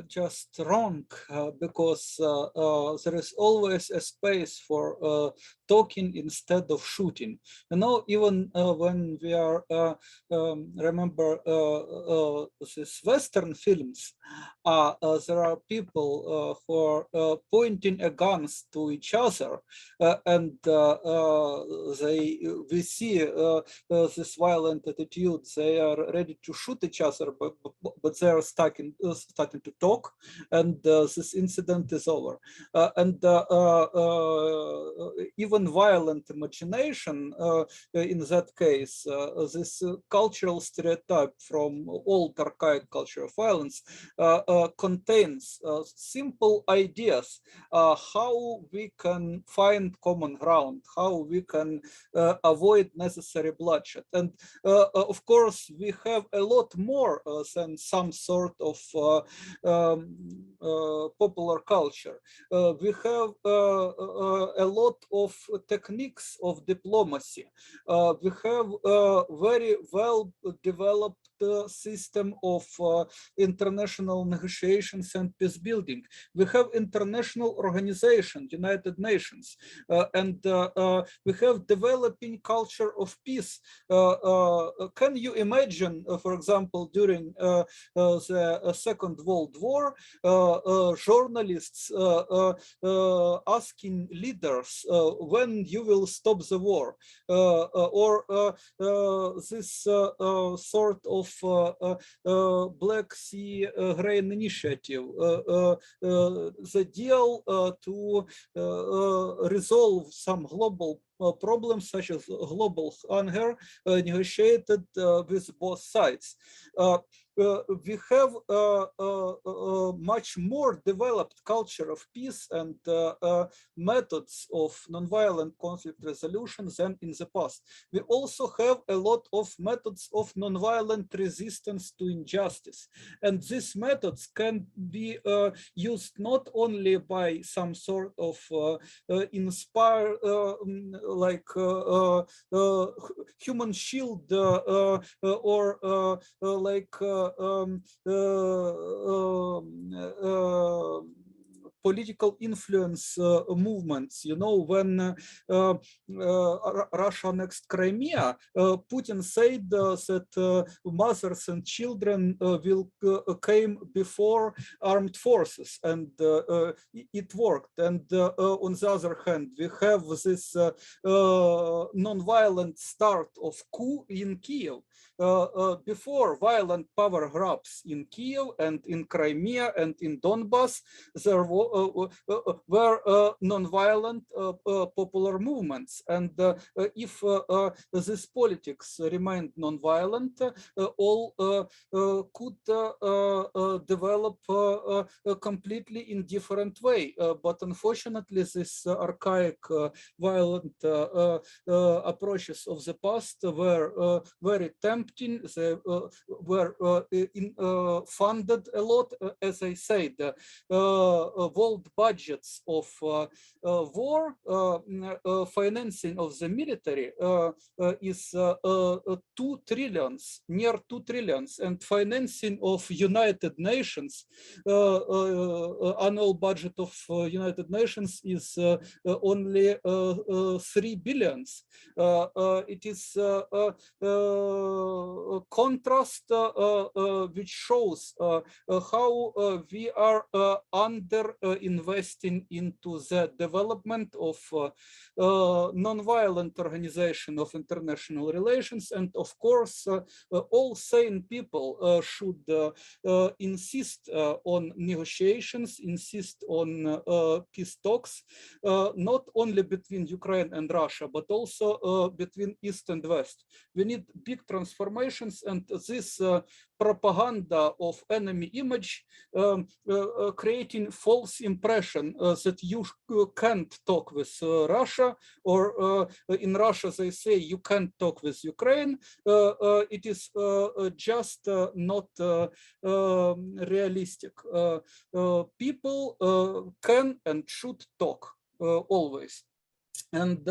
just wrong, because there is always a space for talking instead of shooting. You know, even when we are remember these Western films, there are people who are pointing a guns to each other, and we see this violent attitude. They are ready to shoot each other, but they are starting to talk, and this incident is over. And even violent imagination in that case, this cultural stereotype from old archaic culture of violence contains simple ideas how we can find common ground, how we can avoid necessary bloodshed. And of course, we have a lot more than some sort of popular culture. We have a lot of techniques of diplomacy. We have a very well developed system of international negotiations and peace building. We have international organization, United Nations, and we have developing culture of peace. Can you imagine, for example, during the Second World War, journalists asking leaders when you will stop the war, or this sort of Black Sea Grain Initiative, the deal to resolve some global problems such as global hunger, negotiated with both sides. We have much more developed culture of peace and methods of nonviolent conflict resolution than in the past. We also have a lot of methods of nonviolent resistance to injustice. And these methods can be used not only by some sort of inspired, like human shield or like political influence movements. You know, when Russia annexed Crimea, Putin said that mothers and children will came before armed forces, and it worked. And on the other hand, we have this non-violent start of coup in Kiev. Before violent power grabs in Kiev and in Crimea and in Donbass, there were non-violent popular movements. And if this politics remained non-violent, all could develop completely in different way. But unfortunately, this archaic violent approaches of the past were very tempting. They were funded a lot, as I said. World budgets of war, financing of the military is 2 trillions, near 2 trillions, and financing of United Nations, annual budget of United Nations is only 3 billions. It is a contrast which shows how we are under investing into the development of non-violent organization of international relations. And of course, all sane people should insist on negotiations, insist on peace talks, not only between Ukraine and Russia, but also between East and West. We need big transformations, and this propaganda of enemy image, creating false impression that you can't talk with Russia, or in Russia they say you can't talk with Ukraine. It is just not realistic. People can and should talk always. And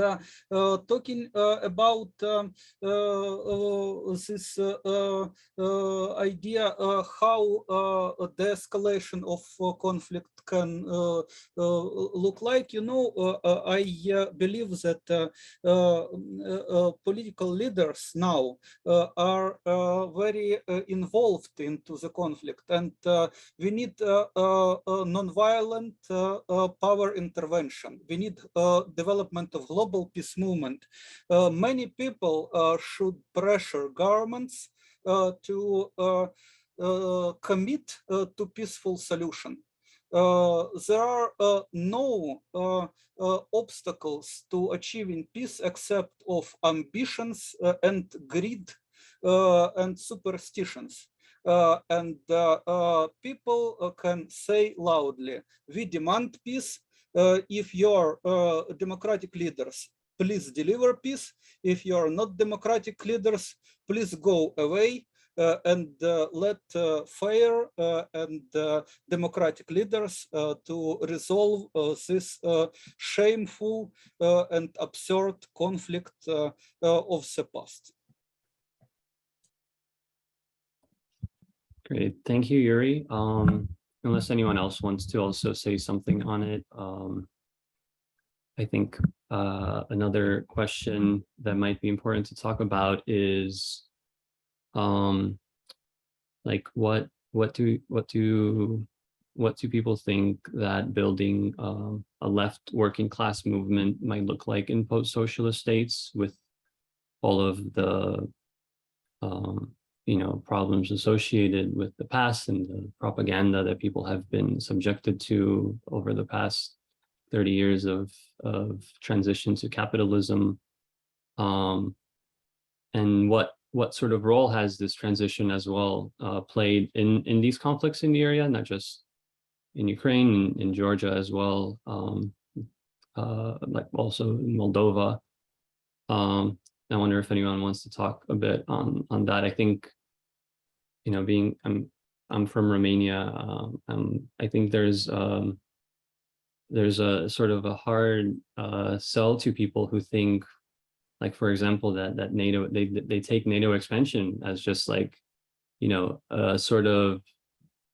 talking about this idea how the escalation of conflict can look like, you know, I believe that political leaders now are very involved into the conflict, and we need non-violent power intervention. We need development of global peace movement. Many people should pressure governments to commit to peaceful solution. There are no obstacles to achieving peace except of ambitions and greed and superstitions. People can say loudly, we demand peace. If you're democratic leaders, please deliver peace. If you're not democratic leaders, please go away and let fair and democratic leaders to resolve this shameful and absurd conflict of the past. Great, thank you, Yurii. Unless anyone else wants to also say something on it, I think another question that might be important to talk about is like what do people think that building a left working class movement might look like in post-socialist states, with all of the you know, problems associated with the past and the propaganda that people have been subjected to over the past 30 years of transition to capitalism, and what sort of role has this transition as well played in these conflicts in the area, not just in Ukraine, in Georgia as well, like also in Moldova. I wonder if anyone wants to talk a bit on that. I think, you know, I'm from Romania. I think there's a sort of a hard sell to people who think, like, for example, that NATO, they take NATO expansion as just like, you know, sort of,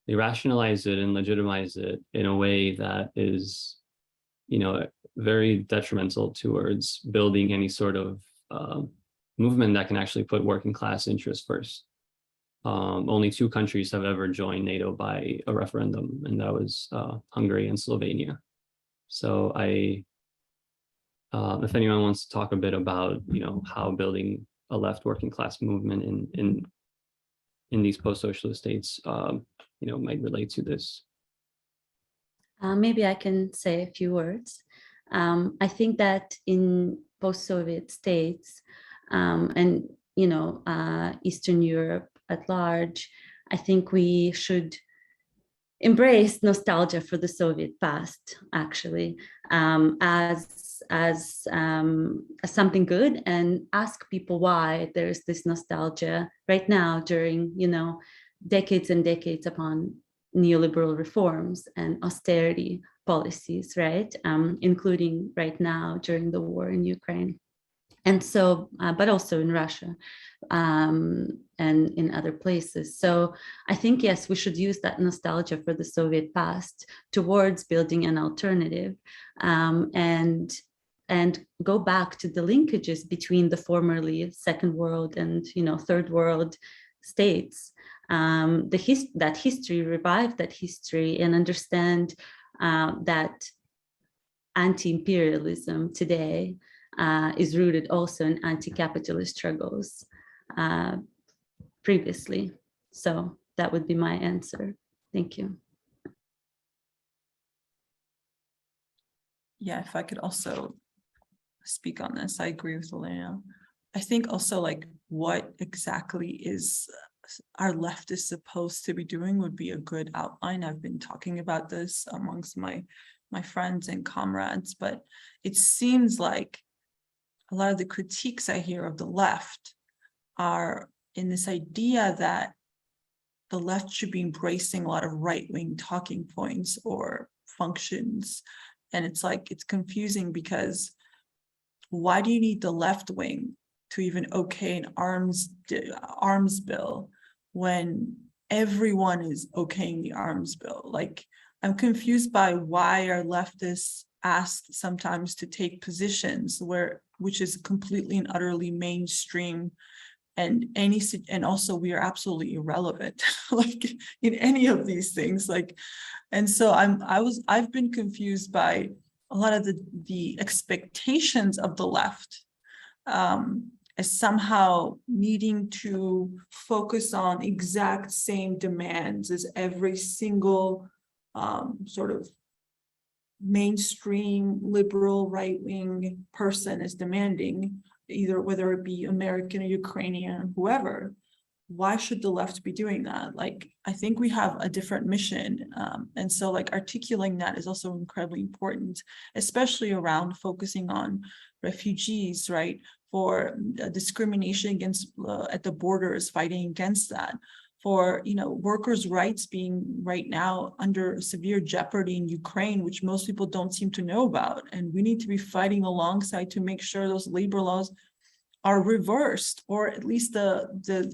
they rationalize it and legitimize it in a way that is, you know, very detrimental towards building any sort of movement that can actually put working class interests first. Only 2 countries have ever joined NATO by a referendum, and that was Hungary and Slovenia. So if anyone wants to talk a bit about, you know, how building a left working class movement in these post-socialist states, you know, might relate to this. Maybe I can say a few words. I think that in post-Soviet states and, you know, Eastern Europe at large, I think we should embrace nostalgia for the Soviet past, actually, as something good, and ask people why there's this nostalgia right now during, you know, decades and decades upon neoliberal reforms and austerity policies, right? Including right now during the war in Ukraine. And so, but also in Russia and in other places. So I think, yes, we should use that nostalgia for the Soviet past towards building an alternative, and go back to the linkages between the formerly Second World and, you know, Third World states. That history, revive that history, and understand that anti-imperialism today is rooted also in anti-capitalist struggles previously. So that would be my answer. Thank you. Yeah, if I could also speak on this, I agree with Olena. I think also, like, what exactly is our left is supposed to be doing would be a good outline. I've been talking about this amongst my friends and comrades, but it seems like a lot of the critiques I hear of the left are in this idea that the left should be embracing a lot of right-wing talking points or functions. And it's like, it's confusing because why do you need the left wing to even okay an arms bill when everyone is okaying the arms bill? Like, I'm confused by why our leftists asked sometimes to take positions which is completely and utterly mainstream, and also we are absolutely irrelevant like in any of these things. Like, and so I've been confused by a lot of the expectations of the left as somehow needing to focus on exact same demands as every single sort of mainstream liberal right-wing person is demanding, either whether it be American or Ukrainian or whoever. Why should the left be doing that? Like, I think we have a different mission. And so like articulating that is also incredibly important, especially around focusing on refugees, right? For discrimination against at the borders, fighting against that. For, you know, workers' rights being right now under severe jeopardy in Ukraine, which most people don't seem to know about. And we need to be fighting alongside to make sure those labor laws are reversed, or at least the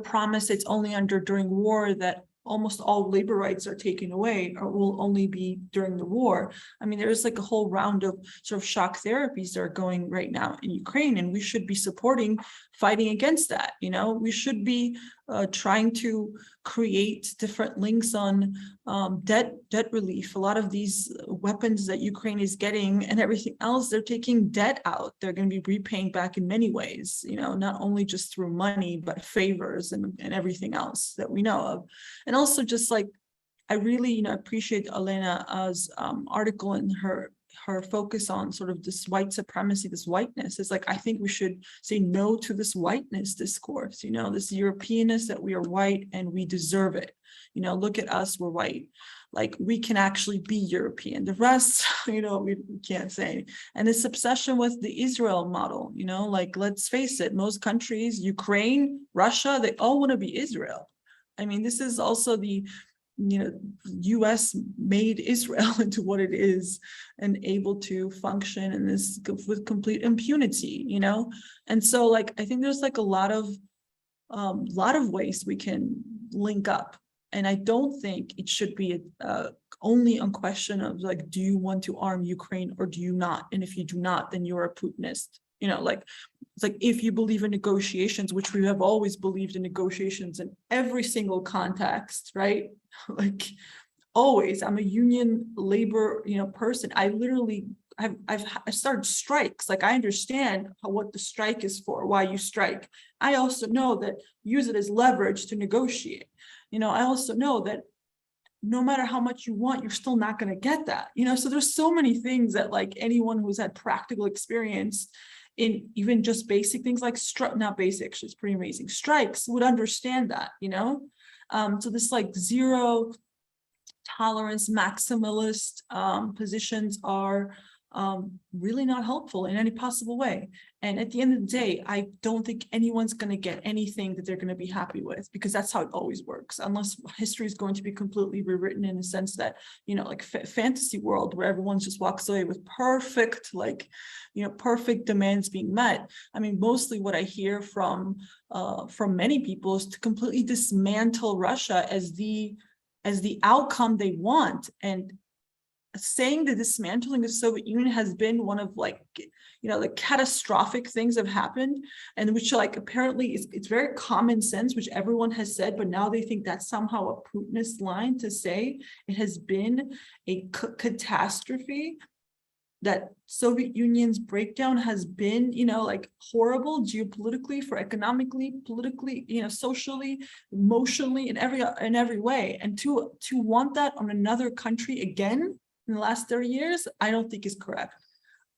promise it's only under during war that almost all labor rights are taken away or will only be during the war. I mean, there's like a whole round of sort of shock therapies that are going right now in Ukraine, and we should be supporting fighting against that. You know, we should be trying to create different links on debt relief. A lot of these weapons that Ukraine is getting and everything else, they're taking debt out. They're going to be repaying back in many ways, you know, not only just through money, but favors and everything else that we know of. And also just like, I really, you know, appreciate Olena's article and her focus on sort of this white supremacy, this whiteness. It's like, I think we should say no to this whiteness discourse, you know, this Europeanness that we are white and we deserve it. You know, look at us, we're white. Like, we can actually be European. The rest, you know, we can't say. And this obsession with the Israel model, you know, like, let's face it, most countries, Ukraine, Russia, they all want to be Israel. I mean, this is also the, you know, US made Israel into what it is and able to function in this with complete impunity, you know? And so like, I think there's like a lot of ways we can link up. And I don't think it should be only a question of like, do you want to arm Ukraine or do you not? And if you do not, then you're a Putinist. You know, like, it's like, if you believe in negotiations, which we have always believed in negotiations in every single context, right? Like, always, I'm a union labor, you know, person. I literally, I've started strikes. Like, I understand what the strike is for, why you strike. I also know that use it as leverage to negotiate. You know, I also know that no matter how much you want, you're still not going to get that. You know, so there's so many things that like anyone who's had practical experience in even just basic things like not basic, actually, it's pretty amazing, strikes would understand that, you know? So this like zero tolerance, maximalist positions are really not helpful in any possible way. And at the end of the day, I don't think anyone's going to get anything that they're going to be happy with, because that's how it always works, unless history is going to be completely rewritten in the sense that, you know, like fantasy world where everyone just walks away with perfect, like, you know, perfect demands being met. I mean, mostly what I hear from many people is to completely dismantle Russia as the outcome they want. And saying the dismantling of the Soviet Union has been one of like, you know, the catastrophic things have happened, and which like apparently it's very common sense, which everyone has said, but now they think that's somehow a Putinist line to say it has been a catastrophe, that Soviet Union's breakdown has been, you know, like horrible geopolitically, for economically, politically, you know, socially, emotionally, in every way. And to want that on another country again in the last 30 years, I don't think is correct.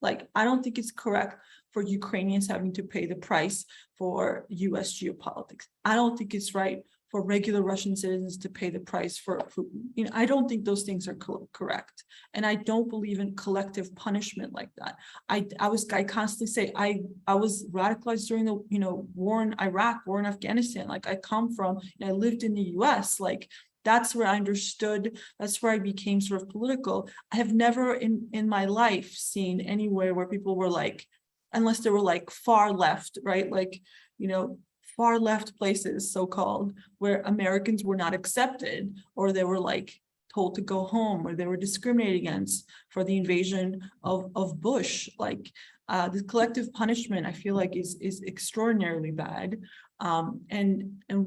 Like, I don't think it's correct for Ukrainians having to pay the price for US geopolitics. I don't think it's right for regular Russian citizens to pay the price for Putin. You know, I don't think those things are correct. And I don't believe in collective punishment like that. I constantly say, I was radicalized during the, you know, war in Iraq, war in Afghanistan. Like, I come from, you know, I lived in the US, like, That's where I understood, that's where I became sort of political. I have never in my life seen anywhere where people were like, unless they were like far left, right? Like, far left places, so-called, where Americans were not accepted, or they were like told to go home, or they were discriminated against for the invasion of Bush. Like the collective punishment, I feel like is extraordinarily bad. And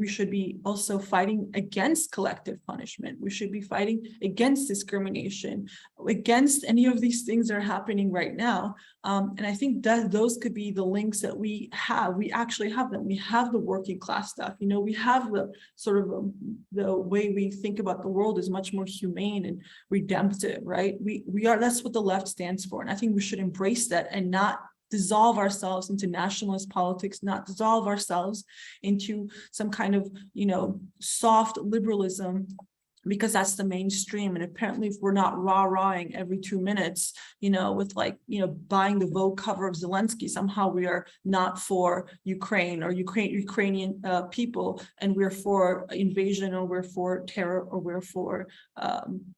we should be also fighting against collective punishment. We should be fighting against discrimination, against any of these things that are happening right now. And I think that those could be the links that we have. We actually have them. We have the working class stuff. We have the sort of the way we think about the world is much more humane and redemptive, right? We are, that's what the left stands for. And I think we should embrace that and not dissolve ourselves into nationalist politics, not dissolve ourselves into some kind of, soft liberalism, because that's the mainstream. And apparently if we're not rah-rahing every 2 minutes, with like, buying the Vogue cover of Zelensky, somehow we are not for Ukraine or Ukrainian people, and we're for invasion, or we're for terror, or we're for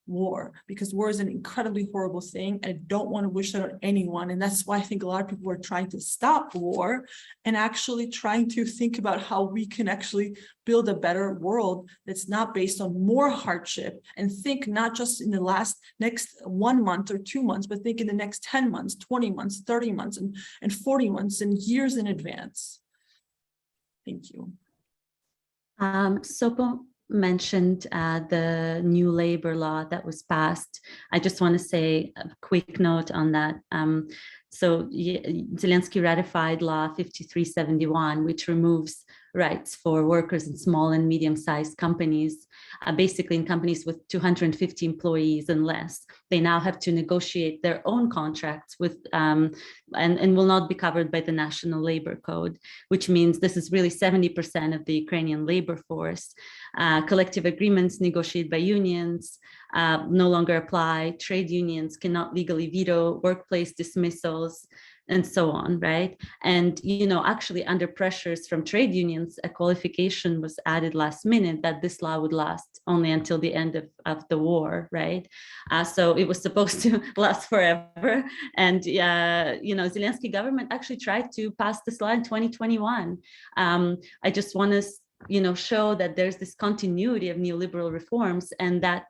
war, because war is an incredibly horrible thing. And I don't want to wish that on anyone. And that's why I think a lot of people are trying to stop war and actually trying to think about how we can actually build a better world that's not based on more hardship, and think not just in the next 1 month or 2 months, but think in the next 10 months, 20 months, 30 months, and 40 months, and years in advance. Thank you. Sopo mentioned the new labor law that was passed. I just want to say a quick note on that. So Zelensky ratified law 5371, which removes rights for workers in small and medium-sized companies, basically in companies with 250 employees and less. They now have to negotiate their own contracts with, and will not be covered by the National Labor Code, which means this is really 70% of the Ukrainian labor force. Collective agreements negotiated by unions no longer apply. Trade unions cannot legally veto workplace dismissals, and so on, right? And, actually under pressures from trade unions, a qualification was added last minute that this law would last only until the end of the war, right? So it was supposed to last forever. And, Zelensky government actually tried to pass this law in 2021. I just want to show that there's this continuity of neoliberal reforms, and that,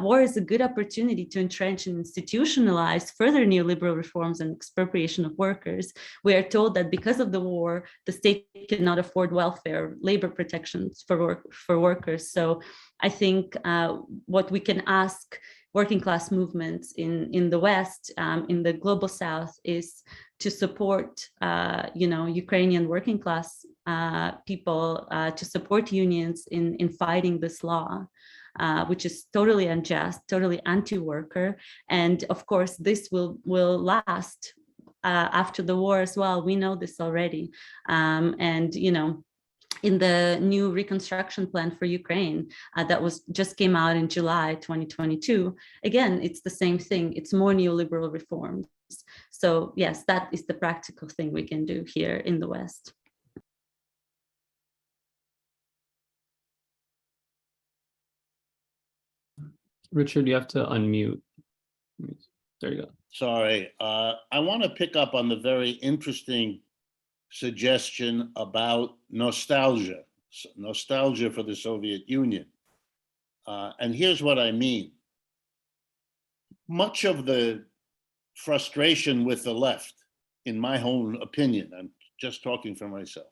war is a good opportunity to entrench and institutionalize further neoliberal reforms and expropriation of workers. We are told that because of the war, the state cannot afford welfare, labor protections for workers. So I think what we can ask working class movements in the West, in the global South, is to support, Ukrainian working class people, to support unions in fighting this law, which is totally unjust, totally anti-worker. And of course, this will last after the war as well. We know this already. And, in the new reconstruction plan for Ukraine that just came out in July 2022, again, it's the same thing. It's more neoliberal reforms. So yes, that is the practical thing we can do here in the West. Richard, you have to unmute. There you go. Sorry, I want to pick up on the very interesting suggestion about nostalgia for the Soviet Union. And here's what I mean. Much of the frustration with the left, in my own opinion, I'm just talking for myself,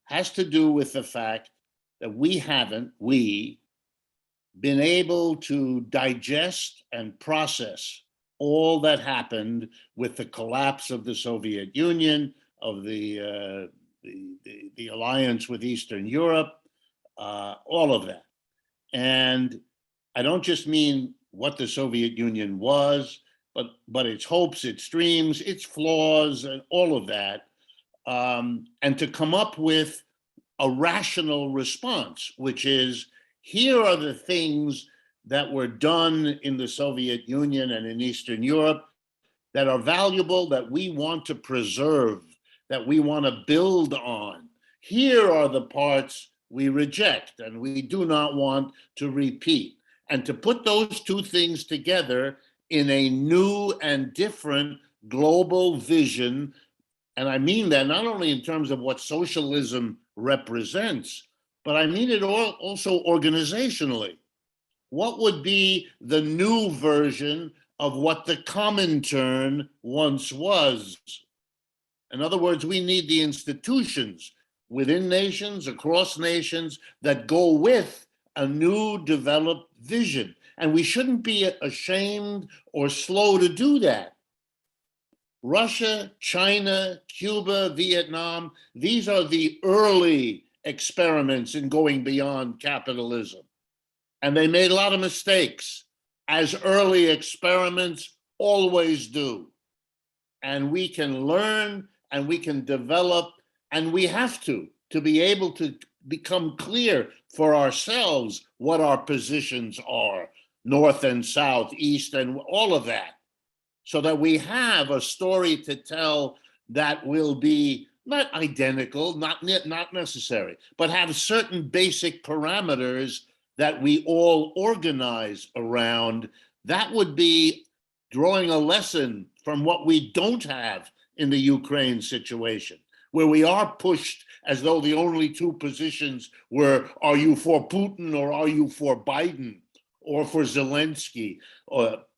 has to do with the fact that we haven't been able to digest and process all that happened with the collapse of the Soviet Union, of the alliance with Eastern Europe, all of that. And I don't just mean what the Soviet Union was, but its hopes, its dreams, its flaws, and all of that. And to come up with a rational response, which is, here are the things that were done in the Soviet Union and in Eastern Europe that are valuable, that we want to preserve, that we want to build on. Here are the parts we reject, and we do not want to repeat. And to put those two things together in a new and different global vision, and I mean that not only in terms of what socialism represents, but I mean it also organizationally. What would be the new version of what the Comintern once was? In other words, we need the institutions within nations, across nations, that go with a new developed vision. And we shouldn't be ashamed or slow to do that. Russia, China, Cuba, Vietnam, these are the early experiments in going beyond capitalism. And they made a lot of mistakes, as early experiments always do. And we can learn and we can develop, and we have to be able to become clear for ourselves what our positions are, north and south, east, and all of that, so that we have a story to tell that will be not identical, not necessary, but have certain basic parameters that we all organize around. That would be drawing a lesson from what we don't have in the Ukraine situation, where we are pushed as though the only two positions were, are you for Putin or are you for Biden or for Zelensky?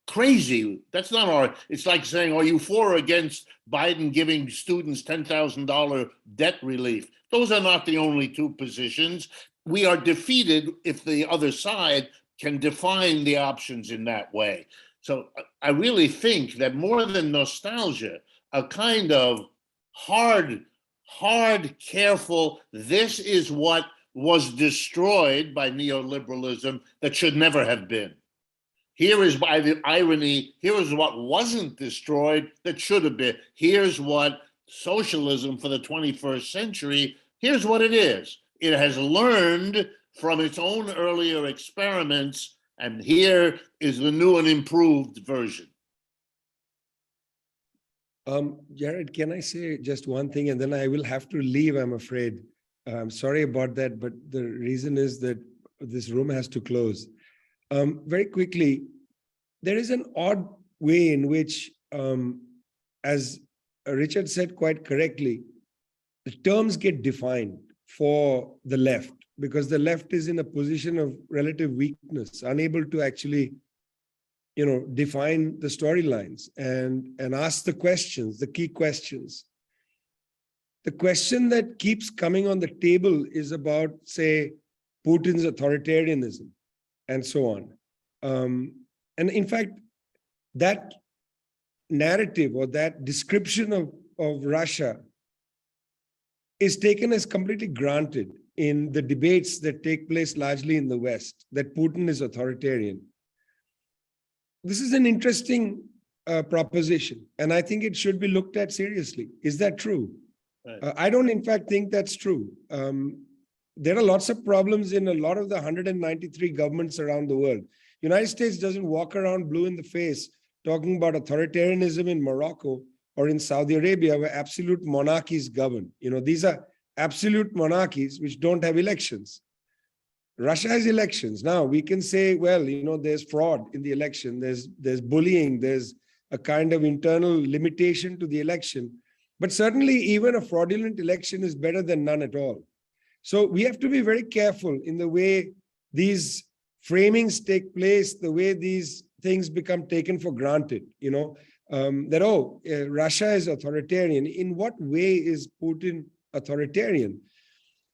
Crazy. That's not our, it's like saying, are you for or against Biden giving students $10,000 debt relief? Those are not the only two positions. We are defeated if the other side can define the options in that way. So I really think that more than nostalgia, a kind of hard, careful, this is what was destroyed by neoliberalism that should never have been. Here is, by the irony, here is what wasn't destroyed that should have been. Here's what socialism for the 21st century, here's what it is. It has learned from its own earlier experiments, and here is the new and improved version. Jared, can I say just one thing, and then I will have to leave, I'm afraid. I'm sorry about that, but the reason is that this room has to close. Very quickly, there is an odd way in which, as Richard said quite correctly, the terms get defined for the left, because the left is in a position of relative weakness, unable to actually, define the storylines and ask the questions, the key questions. The question that keeps coming on the table is about, say, Putin's authoritarianism and so on. And in fact, that narrative or that description of Russia is taken as completely granted in the debates that take place largely in the West, that Putin is authoritarian. This is an interesting proposition, and I think it should be looked at seriously. Is that true? Right. I don't, in fact, think that's true. There are lots of problems in a lot of the 193 governments around the world. United States doesn't walk around blue in the face talking about authoritarianism in Morocco or in Saudi Arabia, where absolute monarchies govern. These are absolute monarchies which don't have elections. Russia has elections. Now we can say, well, there's fraud in the election, there's bullying, there's a kind of internal limitation to the election. But certainly even a fraudulent election is better than none at all. So we have to be very careful in the way these framings take place, the way these things become taken for granted, that, Russia is authoritarian. In what way is Putin authoritarian?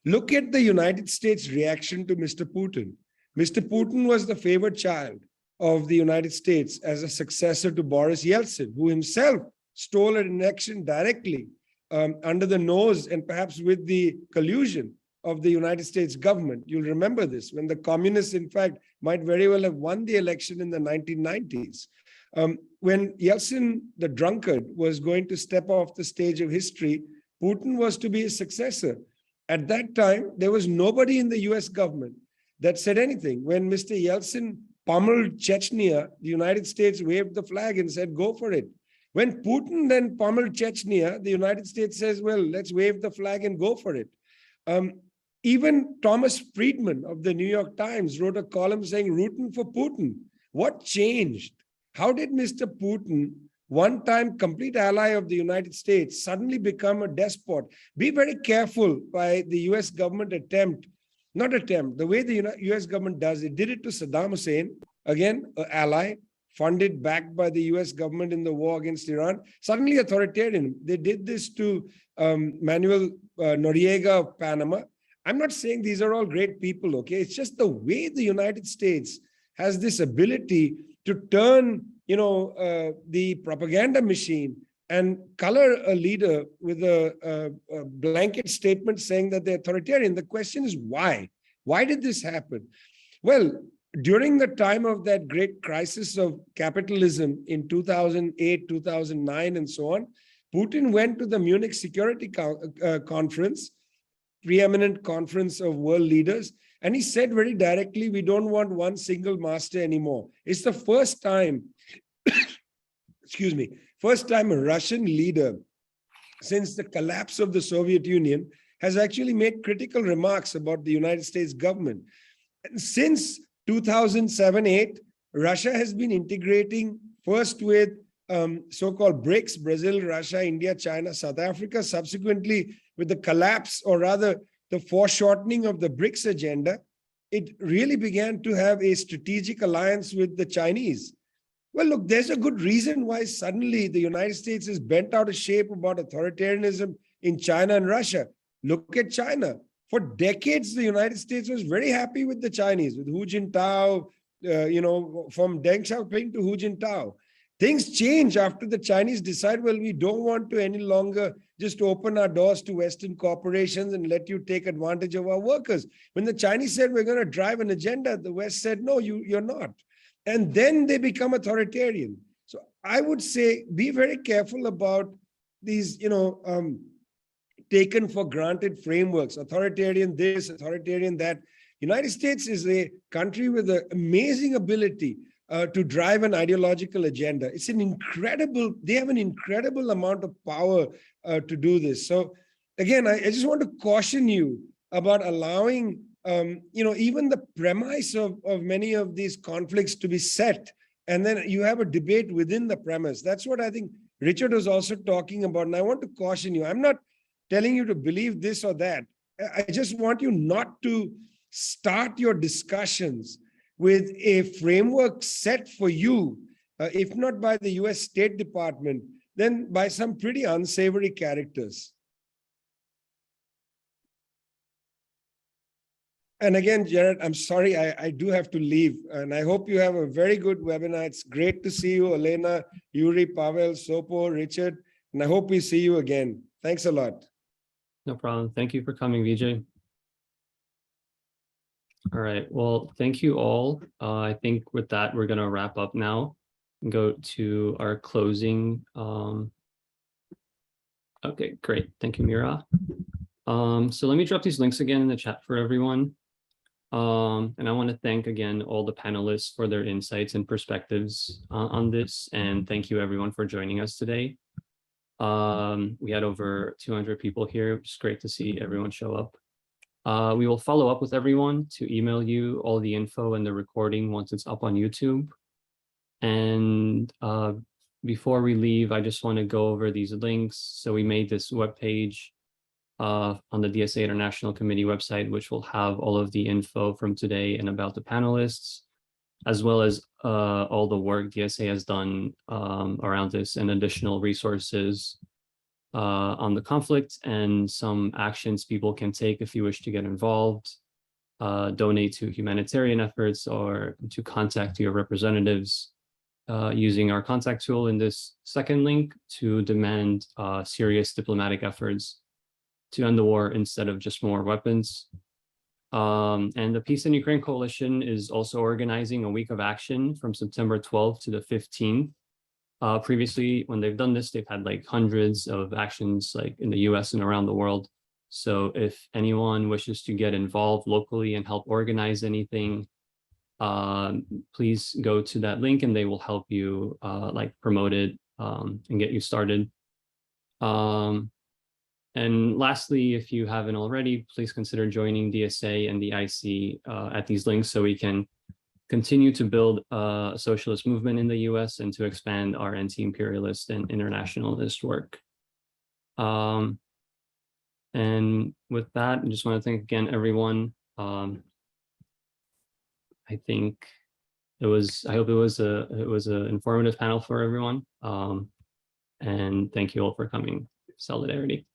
Look at the United States reaction to Mr. Putin. Mr. Putin was the favored child of the United States as a successor to Boris Yeltsin, who himself stole an election directly under the nose and perhaps with the collusion of the United States government. You'll remember this, when the communists, in fact, might very well have won the election in the 1990s. When Yeltsin, the drunkard, was going to step off the stage of history, Putin was to be his successor. At that time, there was nobody in the US government that said anything. When Mr. Yeltsin pummeled Chechnya, the United States waved the flag and said, go for it. When Putin then pummeled Chechnya, the United States says, well, let's wave the flag and go for it. Even Thomas Friedman of the New York Times wrote a column saying, rooting for Putin. What changed? How did Mr. Putin, one time complete ally of the United States, suddenly become a despot? Be very careful by the US government the way the US government does it. Did it to Saddam Hussein, again, an ally, funded, backed by the US government in the war against Iran, suddenly authoritarian. They did this to Manuel Noriega of Panama. I'm not saying these are all great people, okay? It's just the way the United States has this ability to turn, the propaganda machine and color a leader with a blanket statement saying that they're authoritarian. The question is why? Why did this happen? Well, during the time of that great crisis of capitalism in 2008, 2009, and so on, Putin went to the Munich Security Conference, preeminent conference of world leaders, and he said very directly, we don't want one single master anymore. It's the first time, first time a Russian leader since the collapse of the Soviet Union has actually made critical remarks about the United States government. And since 2007-8, Russia has been integrating first with so-called BRICS, Brazil, Russia, India, China, South Africa, subsequently with the collapse, or rather the foreshortening of the BRICS agenda, it really began to have a strategic alliance with the Chinese. Well, look, there's a good reason why suddenly the United States is bent out of shape about authoritarianism in China and Russia. Look at China. For decades, the United States was very happy with the Chinese, with Hu Jintao, from Deng Xiaoping to Hu Jintao. Things change after the Chinese decide, well, we don't want to any longer just open our doors to Western corporations and let you take advantage of our workers. When the Chinese said, we're going to drive an agenda, the West said, no, you're not. And then they become authoritarian. So I would say, be very careful about these, taken for granted frameworks, authoritarian this, authoritarian that. United States is a country with an amazing ability to drive an ideological agenda. It's they have an incredible amount of power to do this. So again, I just want to caution you about allowing, even the premise of many of these conflicts to be set. And then you have a debate within the premise. That's what I think Richard was also talking about. And I want to caution you. I'm not telling you to believe this or that. I just want you not to start your discussions with a framework set for you, if not by the US State Department, then by some pretty unsavory characters. And again, Jared, I'm sorry, I do have to leave. And I hope you have a very good webinar. It's great to see you, Olena, Yurii, Pawel, Sopo, Richard, and I hope we see you again. Thanks a lot. No problem. Thank you for coming, Vijay. All right. Well, thank you all. I think with that, we're going to wrap up now and go to our closing. Okay, great. Thank you, Mira. So let me drop these links again in the chat for everyone. And I want to thank again all the panelists for their insights and perspectives on this. And thank you everyone for joining us today. We had over 200 people here. It's great to see everyone show up. We will follow up with everyone to email you all the info and the recording once it's up on YouTube. And before we leave, I just want to go over these links. So we made this webpage on the DSA International Committee website, which will have all of the info from today and about the panelists, as well as all the work DSA has done around this and additional resources on the conflict and some actions people can take if you wish to get involved, donate to humanitarian efforts, or to contact your representatives using our contact tool in this second link to demand serious diplomatic efforts to end the war instead of just more weapons. And the Peace in Ukraine Coalition is also organizing a week of action from September 12th to the 15th. Previously, when they've done this, they've had like hundreds of actions like in the US and around the world. So if anyone wishes to get involved locally and help organize anything, please go to that link and they will help you like promote it and get you started. And lastly, if you haven't already, please consider joining DSA and the IC at these links so we can continue to build a socialist movement in the US and to expand our anti-imperialist and internationalist work. And with that, I just want to thank again everyone. I think I hope it was an informative panel for everyone. And thank you all for coming. Solidarity.